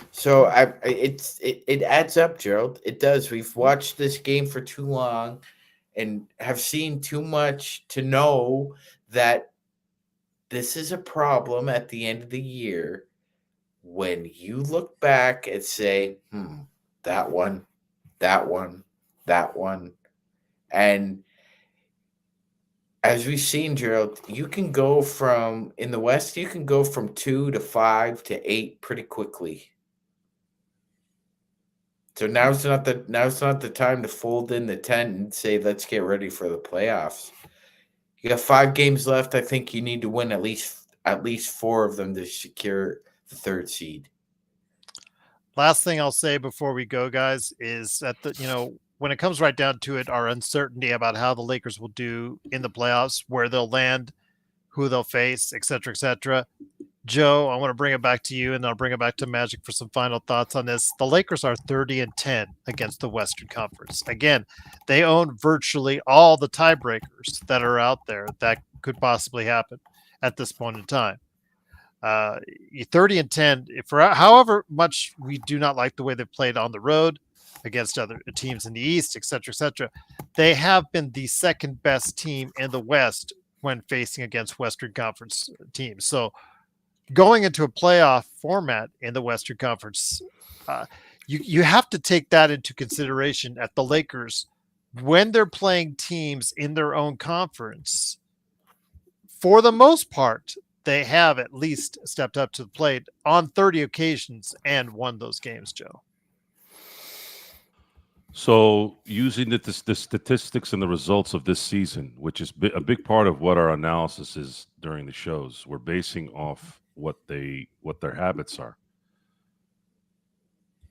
S3: So it adds up, Gerald. It does. We've watched this game for too long and have seen too much to know that this is a problem at the end of the year when you look back and say, that one. And As we've seen, Gerald, you can go from in the West, you can go from 2 to 5 to 8 pretty quickly. So now's not the time to fold in the tent and say, let's get ready for the playoffs. You got 5 games left. I think you need to win at least 4 of them to secure the 3rd seed.
S1: Last thing I'll say before we go, guys, is that when it comes right down to it, our uncertainty about how the Lakers will do in the playoffs, where they'll land, who they'll face, et cetera, et cetera. Joe, I want to bring it back to you, and I'll bring it back to Magic for some final thoughts on this. The Lakers are 30-10 against the Western Conference. Again, they own virtually all the tiebreakers that are out there that could possibly happen at this point in time. 30-10, for however much we do not like the way they've played on the road against other teams in the East, et cetera, they have been the second best team in the West when facing against Western Conference teams. So going into a playoff format in the Western Conference, you have to take that into consideration at the Lakers when they're playing teams in their own conference. For the most part, they have at least stepped up to the plate on 30 occasions and won those games, Joe.
S5: So using the statistics and the results of this season, which is a big part of what our analysis is during the shows, we're basing off what their habits are.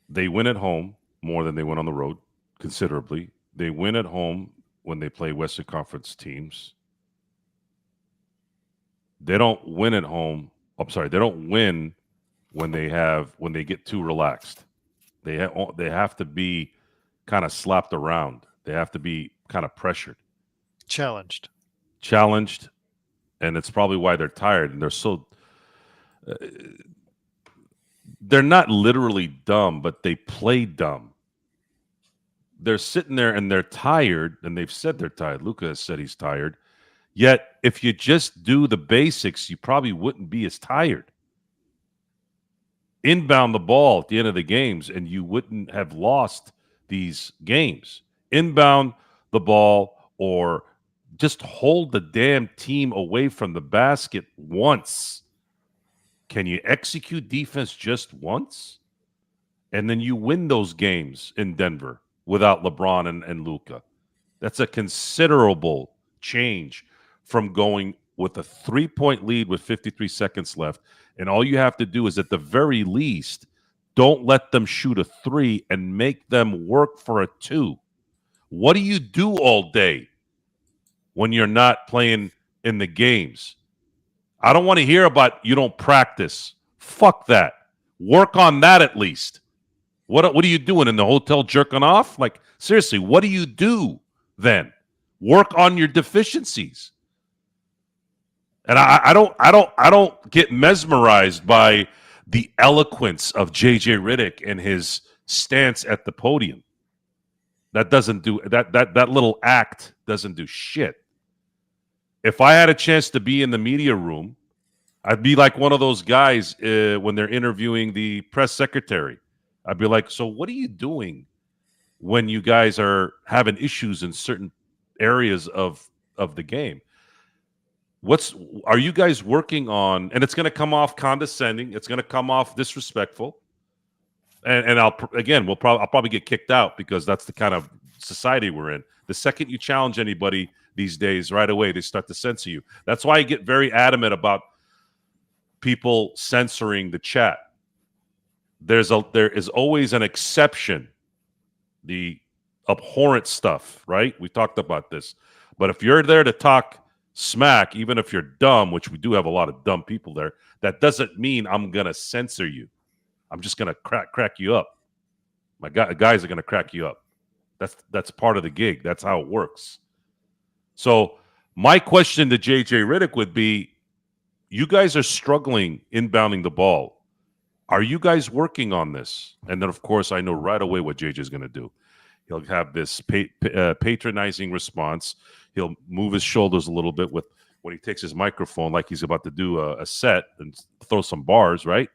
S5: They win at home more than they win on the road, considerably. They win at home when they play Western Conference teams. They don't win at home. I'm sorry, they don't win when they get too relaxed. They have to be kind of slapped around. They have to be kind of pressured,
S1: challenged,
S5: and it's probably why they're tired and they're so. They're not literally dumb, but they play dumb. They're sitting there and they're tired, and they've said they're tired. Luka has said he's tired. Yet, if you just do the basics, you probably wouldn't be as tired. Inbound the ball at the end of the games, and you wouldn't have lost these games. Inbound the ball, or just hold the damn team away from the basket once. Can you execute defense just once? And then you win those games in Denver without LeBron and Luka. That's a considerable change from going with a 3-point lead with 53 seconds left. And all you have to do is, at the very least, don't let them shoot a 3 and make them work for a 2. What do you do all day when you're not playing in the games? I don't want to hear about you don't practice. Fuck that. Work on that at least. What are you doing in the hotel, jerking off? Like, seriously, what do you do then? Work on your deficiencies. And I don't get mesmerized by the eloquence of JJ Redick and his stance at the podium. That doesn't do that little act doesn't do shit. If I had a chance to be in the media room, I'd be like one of those guys when they're interviewing the press secretary. I'd be like, so what are you doing when you guys are having issues in certain areas of the game? Are you guys working on? And it's going to come off condescending. It's going to come off disrespectful. And I'll probably get kicked out, because that's the kind of society we're in. The second you challenge anybody these days, right away they start to censor you. That's why I get very adamant about people censoring the chat. There is always an exception. The abhorrent stuff, right? We talked about this. But if you're there to talk smack, even if you're dumb, which we do have a lot of dumb people there, that doesn't mean I'm gonna censor you. I'm just gonna crack you up. My guys are gonna crack you up. That's part of the gig. That's how it works. So my question to JJ Redick would be, you guys are struggling inbounding the ball. Are you guys working on this? And then, of course, I know right away what JJ is going to do. He'll have this patronizing response. He'll move his shoulders a little bit when he takes his microphone, like he's about to do a set and throw some bars, right?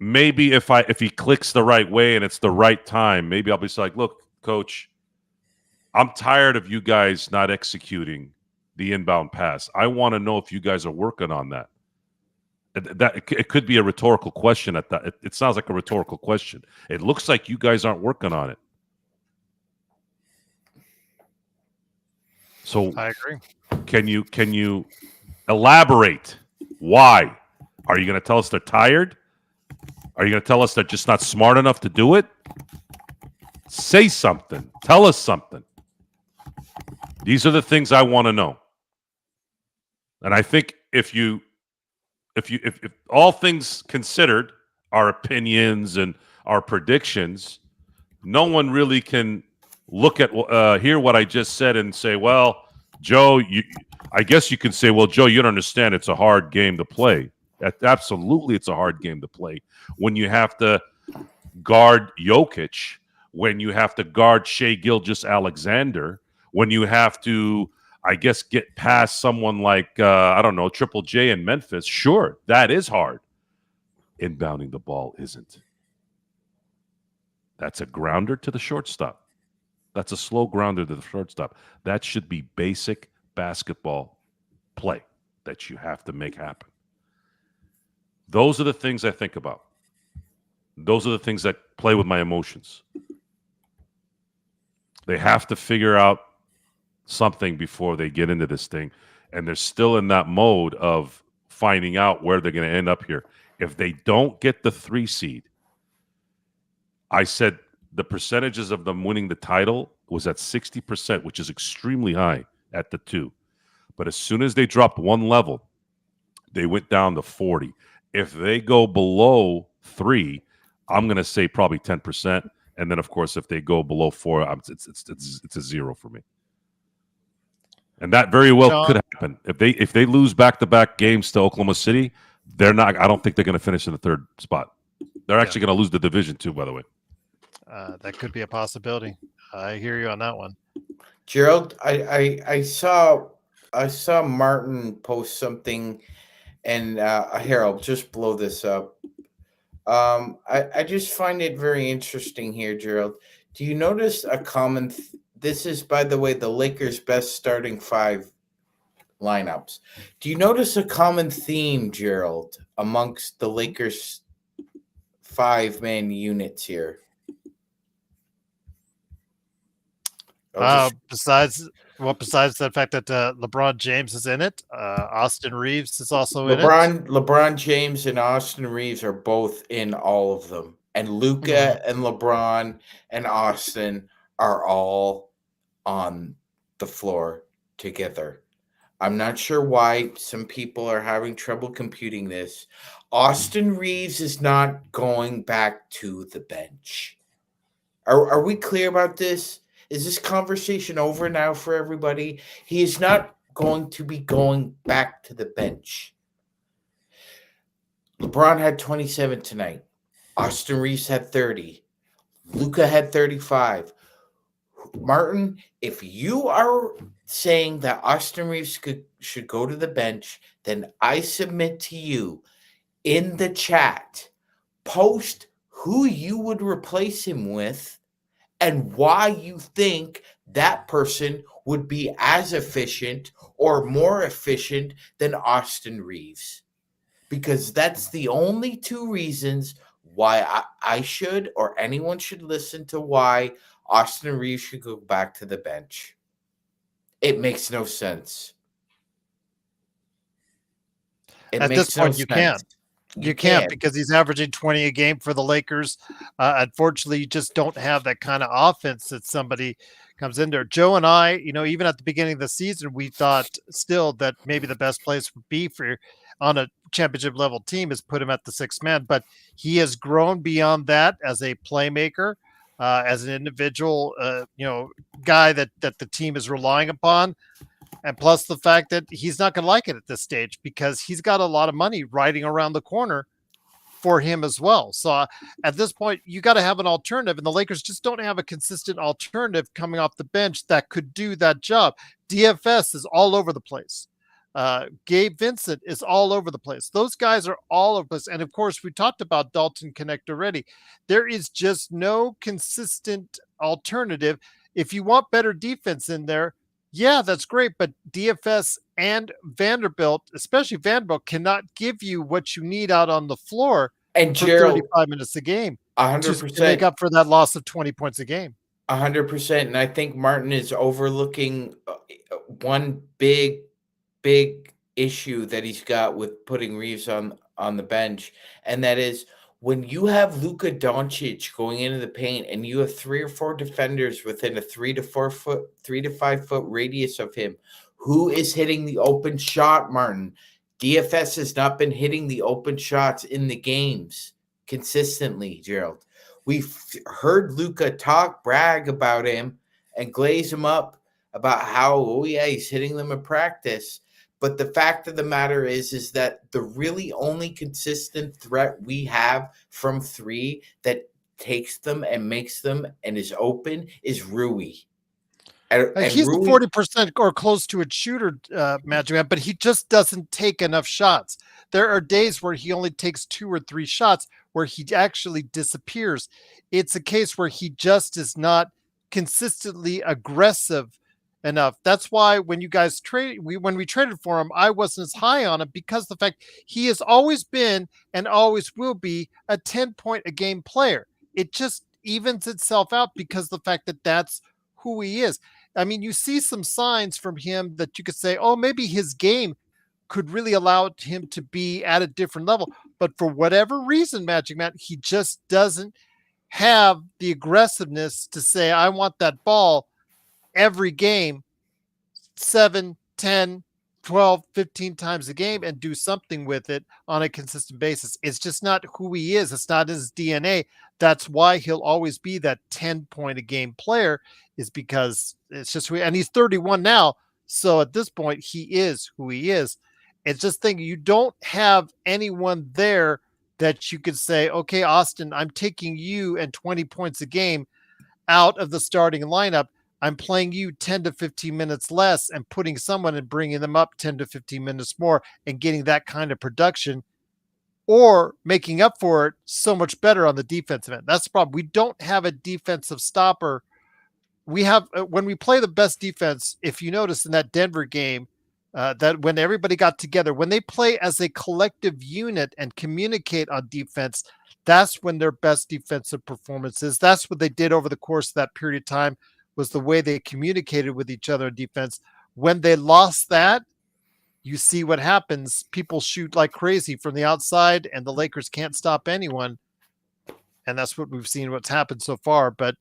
S5: Maybe if he clicks the right way and it's the right time, maybe I'll be like, look, coach, I'm tired of you guys not executing the inbound pass. I want to know if you guys are working on that. It could be a rhetorical question at that. It sounds like a rhetorical question. It looks like you guys aren't working on it. So
S1: I agree.
S5: Can you elaborate? Why? Are you going to tell us they're tired? Are you going to tell us they're just not smart enough to do it? Say something. Tell us something. These are the things I want to know. And I think if all things considered, our opinions and our predictions, no one really can look at hear what I just said and say, well, Joe, I guess you can say, well, Joe, you don't understand. It's a hard game to play. Absolutely, it's a hard game to play when you have to guard Jokic, when you have to guard Shai Gilgeous-Alexander, when you have to, I guess, get past someone like, I don't know, Triple J in Memphis. Sure, that is hard. Inbounding the ball isn't. That's a grounder to the shortstop. That's a slow grounder to the shortstop. That should be basic basketball play that you have to make happen. Those are the things I think about. Those are the things that play with my emotions. They have to figure out something before they get into this thing. And they're still in that mode of finding out where they're going to end up here. If they don't get the 3 seed, I said the percentages of them winning the title was at 60%, which is extremely high at the 2. But as soon as they dropped one level, they went down to 40. If they go below 3, I'm going to say probably 10%. And then, of course, if they go below 4, it's a 0 for me. And that very well could happen. If they lose back-to-back games to Oklahoma City, they're not. I don't think they're going to finish in the 3rd spot. They're actually going to lose the division too, by the way.
S1: That could be a possibility. I hear you on that one.
S3: Gerald, I saw Martin post something, and here, I'll just blow this up. I just find it very interesting here, Gerald. Do you notice a common? This is, by the way, the Lakers' best starting 5 lineups. Do you notice a common theme, Gerald, amongst the Lakers' 5-man units here?
S1: Besides the fact that LeBron James is in it, Austin Reeves is also in it.
S3: LeBron James and Austin Reeves are both in all of them, and Luka and LeBron and Austin are all on the floor together. I'm not sure why some people are having trouble computing this. Austin Reeves is not going back to the bench. Are we clear about this? Is this conversation over now for everybody? He is not going to be going back to the bench. LeBron had 27 tonight. Austin Reeves had 30. Luka had 35. Martin, if you are saying that Austin Reeves should go to the bench, then I submit to you in the chat, post who you would replace him with and why you think that person would be as efficient or more efficient than Austin Reeves. Because that's the only 2 reasons why I should, or anyone should, listen to why Austin Reeves should go back to the bench. It makes no sense.
S1: At this point, you can't. You can't, because he's averaging 20 a game for the Lakers. Unfortunately, you just don't have that kind of offense that somebody comes in there. Joe and I, even at the beginning of the season, we thought still that maybe the best place would be for on a championship level team is put him at the 6th man. But he has grown beyond that as a playmaker, as an individual, guy that the team is relying upon. And plus the fact that he's not going to like it at this stage because he's got a lot of money riding around the corner for him as well. So at this point, you got to have an alternative, and the Lakers just don't have a consistent alternative coming off the bench that could do that job. DFS is all over the place. Gabe Vincent is all over the place. Those guys are all over the place. And of course, we talked about Dalton Connect already. There is just no consistent alternative. If you want better defense in there, Yeah, that's great, but DFS and Vanderbilt, especially Vanderbilt, cannot give you what you need out on the floor
S3: And
S1: for
S3: Gerald,
S1: 35 minutes a game to make
S3: 100%.
S1: up for that loss of 20 points a game.
S3: 100%. And I think Martin is overlooking one big issue that he's got with putting Reeves on the bench, and that is when you have Luka Doncic going into the paint and you have 3 or 4 defenders within a 3 to 5 foot radius of him, who is hitting the open shot, Martin? DFS has not been hitting the open shots in the games consistently, Gerald. We've heard Luka brag about him and glaze him up about how, oh yeah, he's hitting them in practice. But the fact of the matter is that the really only consistent threat we have from 3 that takes them and makes them and is open is Rui.
S1: And he's Rui, 40% or close to a shooter, Magic Man, but he just doesn't take enough shots. There are days where he only takes 2 or 3 shots where he actually disappears. It's a case where he just is not consistently aggressive enough. That's why when you guys when we traded for him, I wasn't as high on him because the fact he has always been and always will be a 10-point a game player. It just evens itself out because the fact that that's who he is. I mean, you see some signs from him that you could say, oh, maybe his game could really allow him to be at a different level. But for whatever reason, Magic Man, he just doesn't have the aggressiveness to say, I want that ball every game, 7, 10, 12, 15 times a game and do something with it on a consistent basis. It's just not who he is. It's not his DNA. That's why he'll always be that 10-point a game player, is because it's just and he's 31 now. So at this point, he is who he is. It's just thinking you don't have anyone there that you could say, okay, Austin, I'm taking you and 20 points a game out of the starting lineup. I'm playing you 10 to 15 minutes less and putting someone and bringing them up 10 to 15 minutes more and getting that kind of production, or making up for it so much better on the defensive end. That's the problem. We don't have a defensive stopper. We have, when we play the best defense, if you notice in that Denver game, that when everybody got together, when they play as a collective unit and communicate on defense, that's when their best defensive performance is. That's what they did over the course of that period of time, was the way they communicated with each other in defense. When they lost that, you see what happens. People shoot like crazy from the outside, and the Lakers can't stop anyone. And that's what we've seen, what's happened so far. But,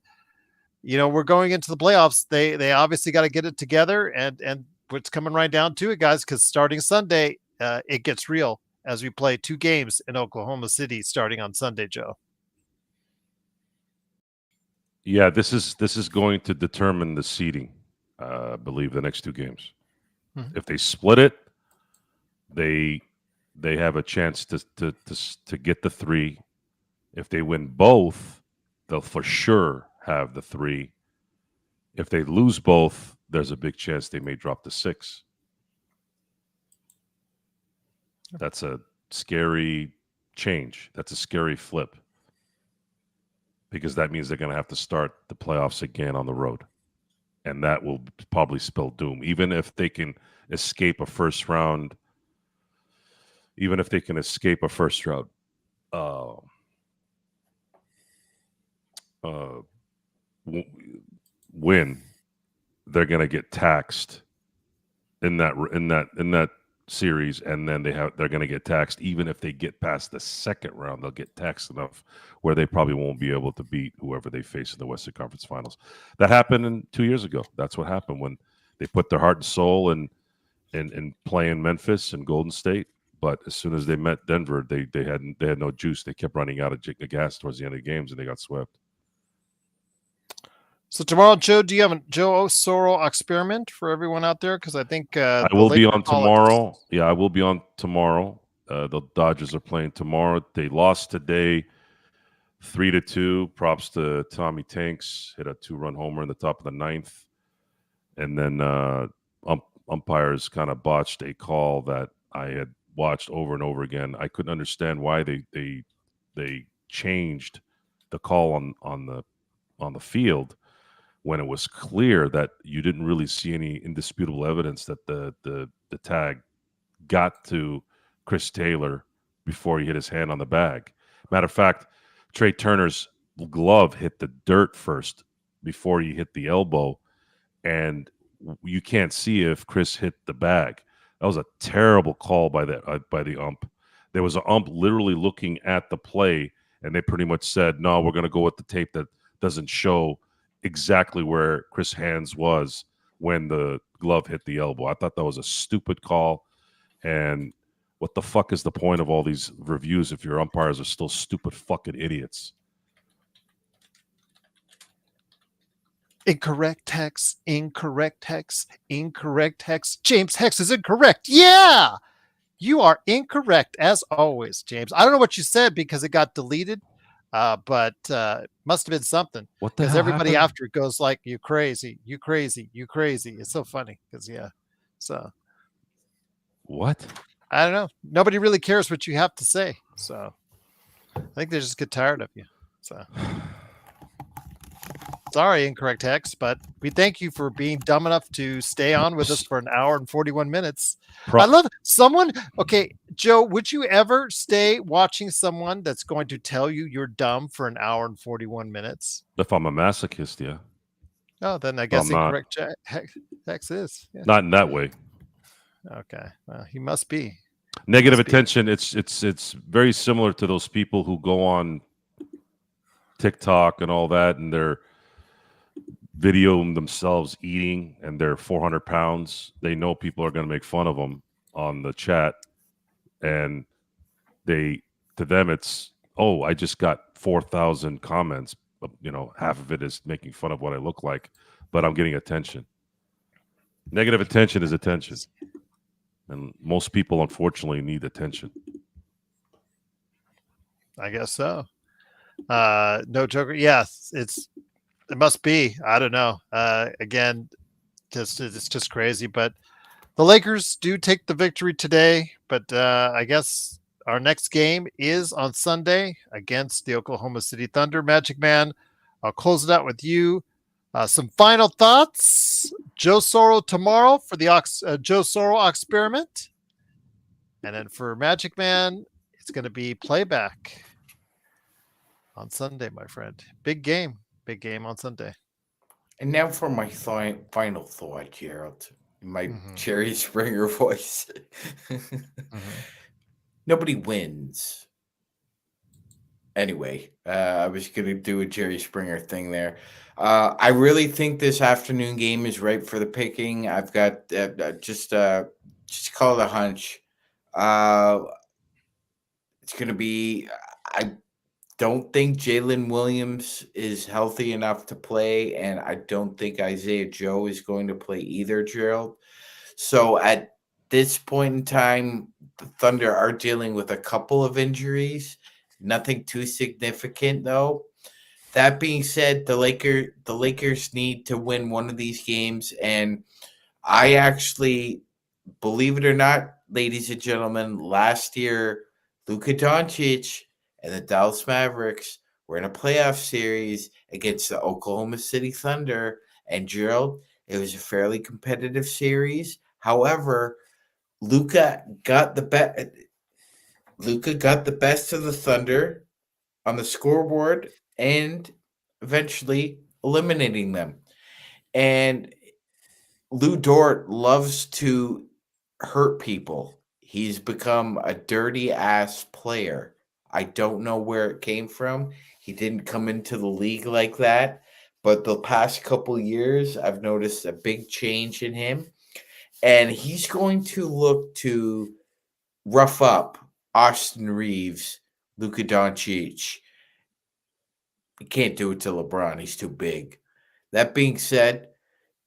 S1: you know, we're going into the playoffs. They obviously got to get it together, and what's coming right down to it, guys, because starting Sunday, it gets real as we play 2 games in Oklahoma City starting on Sunday, Joe.
S5: Yeah, this is going to determine the seeding. I believe the next 2 games. Mm-hmm. If they split it, they have a chance to get the 3. If they win both, they'll for sure have the 3. If they lose both, there's a big chance they may drop to 6. That's a scary change. That's a scary flip, because that means they're going to have to start the playoffs again on the road. And that will probably spell doom. Even if they can escape a first round, win, they're going to get taxed in that series, and then they're going to get taxed even if they get past the second round. They'll get taxed enough where they probably won't be able to beat whoever they face in the Western Conference Finals. That happened 2 years ago. That's what happened when they put their heart and soul in playing Memphis and Golden State. But as soon as they met Denver, they had no juice. They kept running out of gas towards the end of the games, and they got swept.
S1: So tomorrow, Joe, do you have a Joe Osoro experiment for everyone out there? Because I think
S5: I will be on tomorrow. Yeah, I will be on tomorrow. The Dodgers are playing tomorrow. They lost today, 3-2. Props to Tommy Tanks. Hit a 2-run homer in the top of the 9th, and then umpires kind of botched a call that I had watched over and over again. I couldn't understand why they changed the call on the field, when it was clear that you didn't really see any indisputable evidence that the tag got to Chris Taylor before he hit his hand on the bag. Matter of fact, Trey Turner's glove hit the dirt first before he hit the elbow, and you can't see if Chris hit the bag. That was a terrible call by the ump. There was an ump literally looking at the play, and they pretty much said, no, we're going to go with the tape that doesn't show exactly where Chris' hands was when the glove hit the elbow. I thought that was a stupid call. And what the fuck is the point of all these reviews if your umpires are still stupid fucking idiots?
S1: Incorrect Hex, incorrect Hex, incorrect Hex. James Hex is incorrect. Yeah, you are incorrect as always, James. I don't know what you said because it got deleted, but must have been something.
S5: What the hell?
S1: Because everybody
S5: happened?
S1: after it goes like, "You crazy, you crazy, you crazy." It's so funny because So
S5: what?
S1: I don't know. Nobody really cares what you have to say. So I think they just get tired of you. So. Sorry, incorrect Hex, but we thank you for being dumb enough to stay on with us for an hour and 41 minutes. I love someone. Okay, Joe, would you ever stay watching someone that's going to tell you you're dumb for an hour and 41 minutes?
S5: If I'm a masochist, yeah.
S1: Oh, then I guess incorrect Hex is. Yeah.
S5: Not in that way.
S1: Okay, well, he must be.
S5: Negative attention. It's very similar to those people who go on TikTok and all that, and they're videoing themselves eating, and they're 400 pounds. They know people are going to make fun of them on the chat, and to them it's, oh, I just got 4,000 comments. Half of it is making fun of what I look like, but I'm getting attention. Negative attention is attention, and most people unfortunately need attention.
S1: I guess so. No joker. Yes, it must be. I don't know. Again, it's just crazy. But the Lakers do take the victory today. But I guess our next game is on Sunday against the Oklahoma City Thunder. Magic Man, I'll close it out with you. Some final thoughts. Joe Soro tomorrow for the Joe Soro experiment. And then for Magic Man, it's going to be playback on Sunday, my friend. Big game on Sunday.
S3: And now for my final thought, Gerald, in my Jerry Springer voice. Nobody wins. Anyway, I was going to do a Jerry Springer thing there. I really think this afternoon game is ripe for the picking. I've got just call it a hunch. It's going to be, I don't think Jalen Williams is healthy enough to play, and I don't think Isaiah Joe is going to play either, Gerald. So at this point in time, the Thunder are dealing with a couple of injuries. Nothing too significant, though. That being said, the Lakers need to win one of these games, and I actually, believe it or not, ladies and gentlemen, last year, Luka Doncic and the Dallas Mavericks were in a playoff series against the Oklahoma City Thunder. And Gerald, it was a fairly competitive series. However, Luka got the best of the Thunder on the scoreboard and eventually eliminating them. And Lou Dort loves to hurt people. He's become a dirty ass player. I don't know where it came from. He didn't come into the league like that. But the past couple years, I've noticed a big change in him. And he's going to look to rough up Austin Reeves, Luka Doncic. He can't do it to LeBron. He's too big. That being said,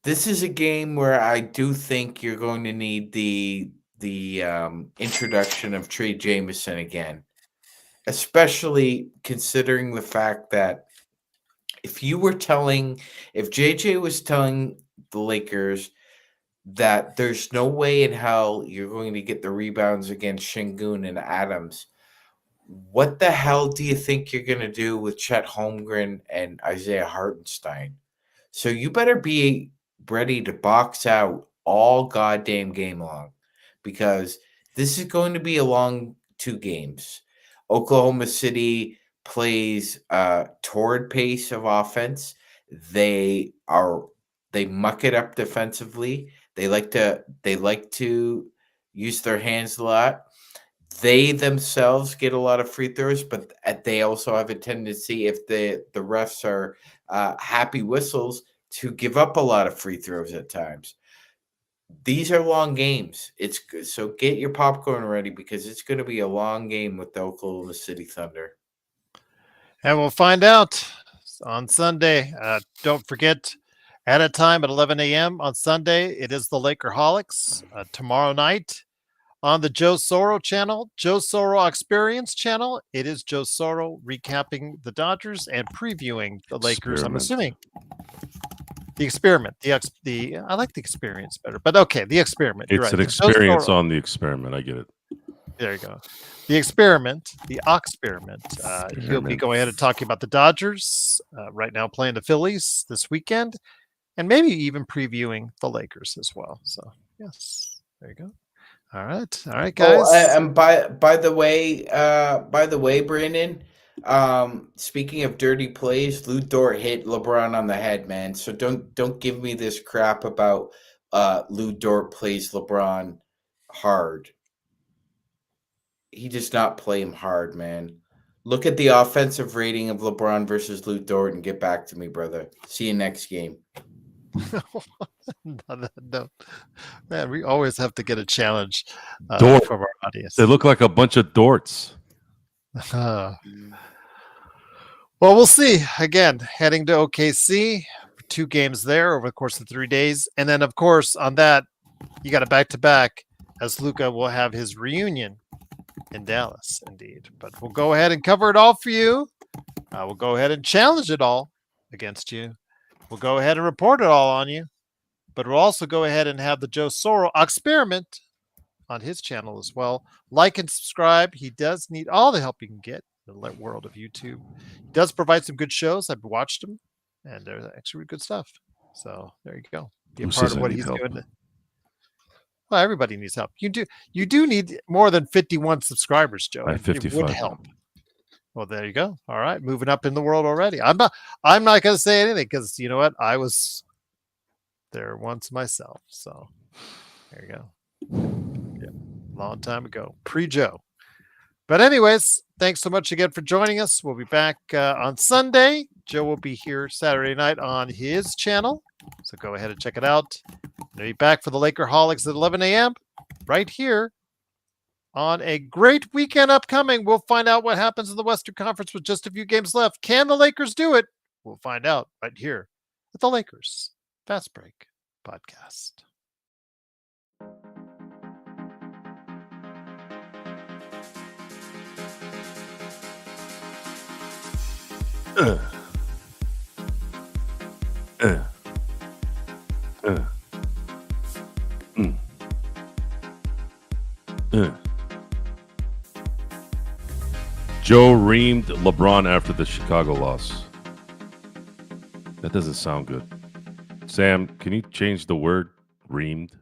S3: this is a game where I do think you're going to need the introduction of Trey Jameson again. Especially considering the fact that if JJ was telling the Lakers that there's no way in hell you're going to get the rebounds against Şengün and Adams, what the hell do you think you're going to do with Chet Holmgren and Isaiah Hartenstein? So you better be ready to box out all goddamn game long, because this is going to be a long 2 games. Oklahoma City plays torrid pace of offense. They muck it up defensively. They like to use their hands a lot. They themselves get a lot of free throws, but they also have a tendency, if the refs are happy whistles, to give up a lot of free throws at times. These are long games. So get your popcorn ready, because it's going to be a long game with the Oklahoma City Thunder.
S1: And we'll find out on Sunday. Don't forget, at a time at 11 a.m. on Sunday, it is the Lakerholics. Tomorrow night on the Joe Soro channel, Joe Soro Experience channel, it is Joe Soro recapping the Dodgers and previewing the Lakers. I'm assuming the experiment. I like the experience better, but okay, the experiment.
S5: It's an experience on the experiment. I get it.
S1: There you go. The experiment, the experiment. He'll be going ahead and talking about the Dodgers right now, playing the Phillies this weekend, and maybe even previewing the Lakers as well. So yes, there you go. All right, guys.
S3: And by the way, Brandon, speaking of dirty plays, Lou Dort hit LeBron on the head, man. So don't give me this crap about Lou Dort plays LeBron hard. He does not play him hard, man. Look at the offensive rating of LeBron versus Lou Dort and get back to me, brother. See you next game.
S1: No. Man, we always have to get a challenge
S5: from
S1: our audience.
S5: They look like a bunch of dorts.
S1: Well, we'll see. Again, heading to OKC, 2 games there over the course of 3 days. And then, of course, on that, you got a back-to-back, as Luka will have his reunion in Dallas, indeed. But we'll go ahead and cover it all for you. We'll go ahead and challenge it all against you. We'll go ahead and report it all on you. But we'll also go ahead and have the Joe Soro experiment on his channel as well. Like and subscribe. He does need all the help he can get in the world of YouTube. He does provide some good shows. I've watched them, and they're actually good stuff. So there you go. Be a part of what he's doing. Well, everybody needs help. You do need more than 51 subscribers, Joe.
S5: I have 55.
S1: It would help. Well, there you go. All right, moving up in the world already. I'm not going to say anything, because you know what? I was there once myself. So there you go. Yeah, long time ago, pre-Joe. But anyways, thanks so much again for joining us. We'll be back on Sunday. Joe will be here Saturday night on his channel, so go ahead and check it out. We'll be back for the Lakerholics at 11 a.m. right here on a great weekend upcoming. We'll find out what happens in the Western Conference with just a few games left. Can the Lakers do it? We'll find out right here at the Lakers Fast Break Podcast.
S5: Joe reamed LeBron after the Chicago loss. That doesn't sound good. Sam, can you change the word reamed?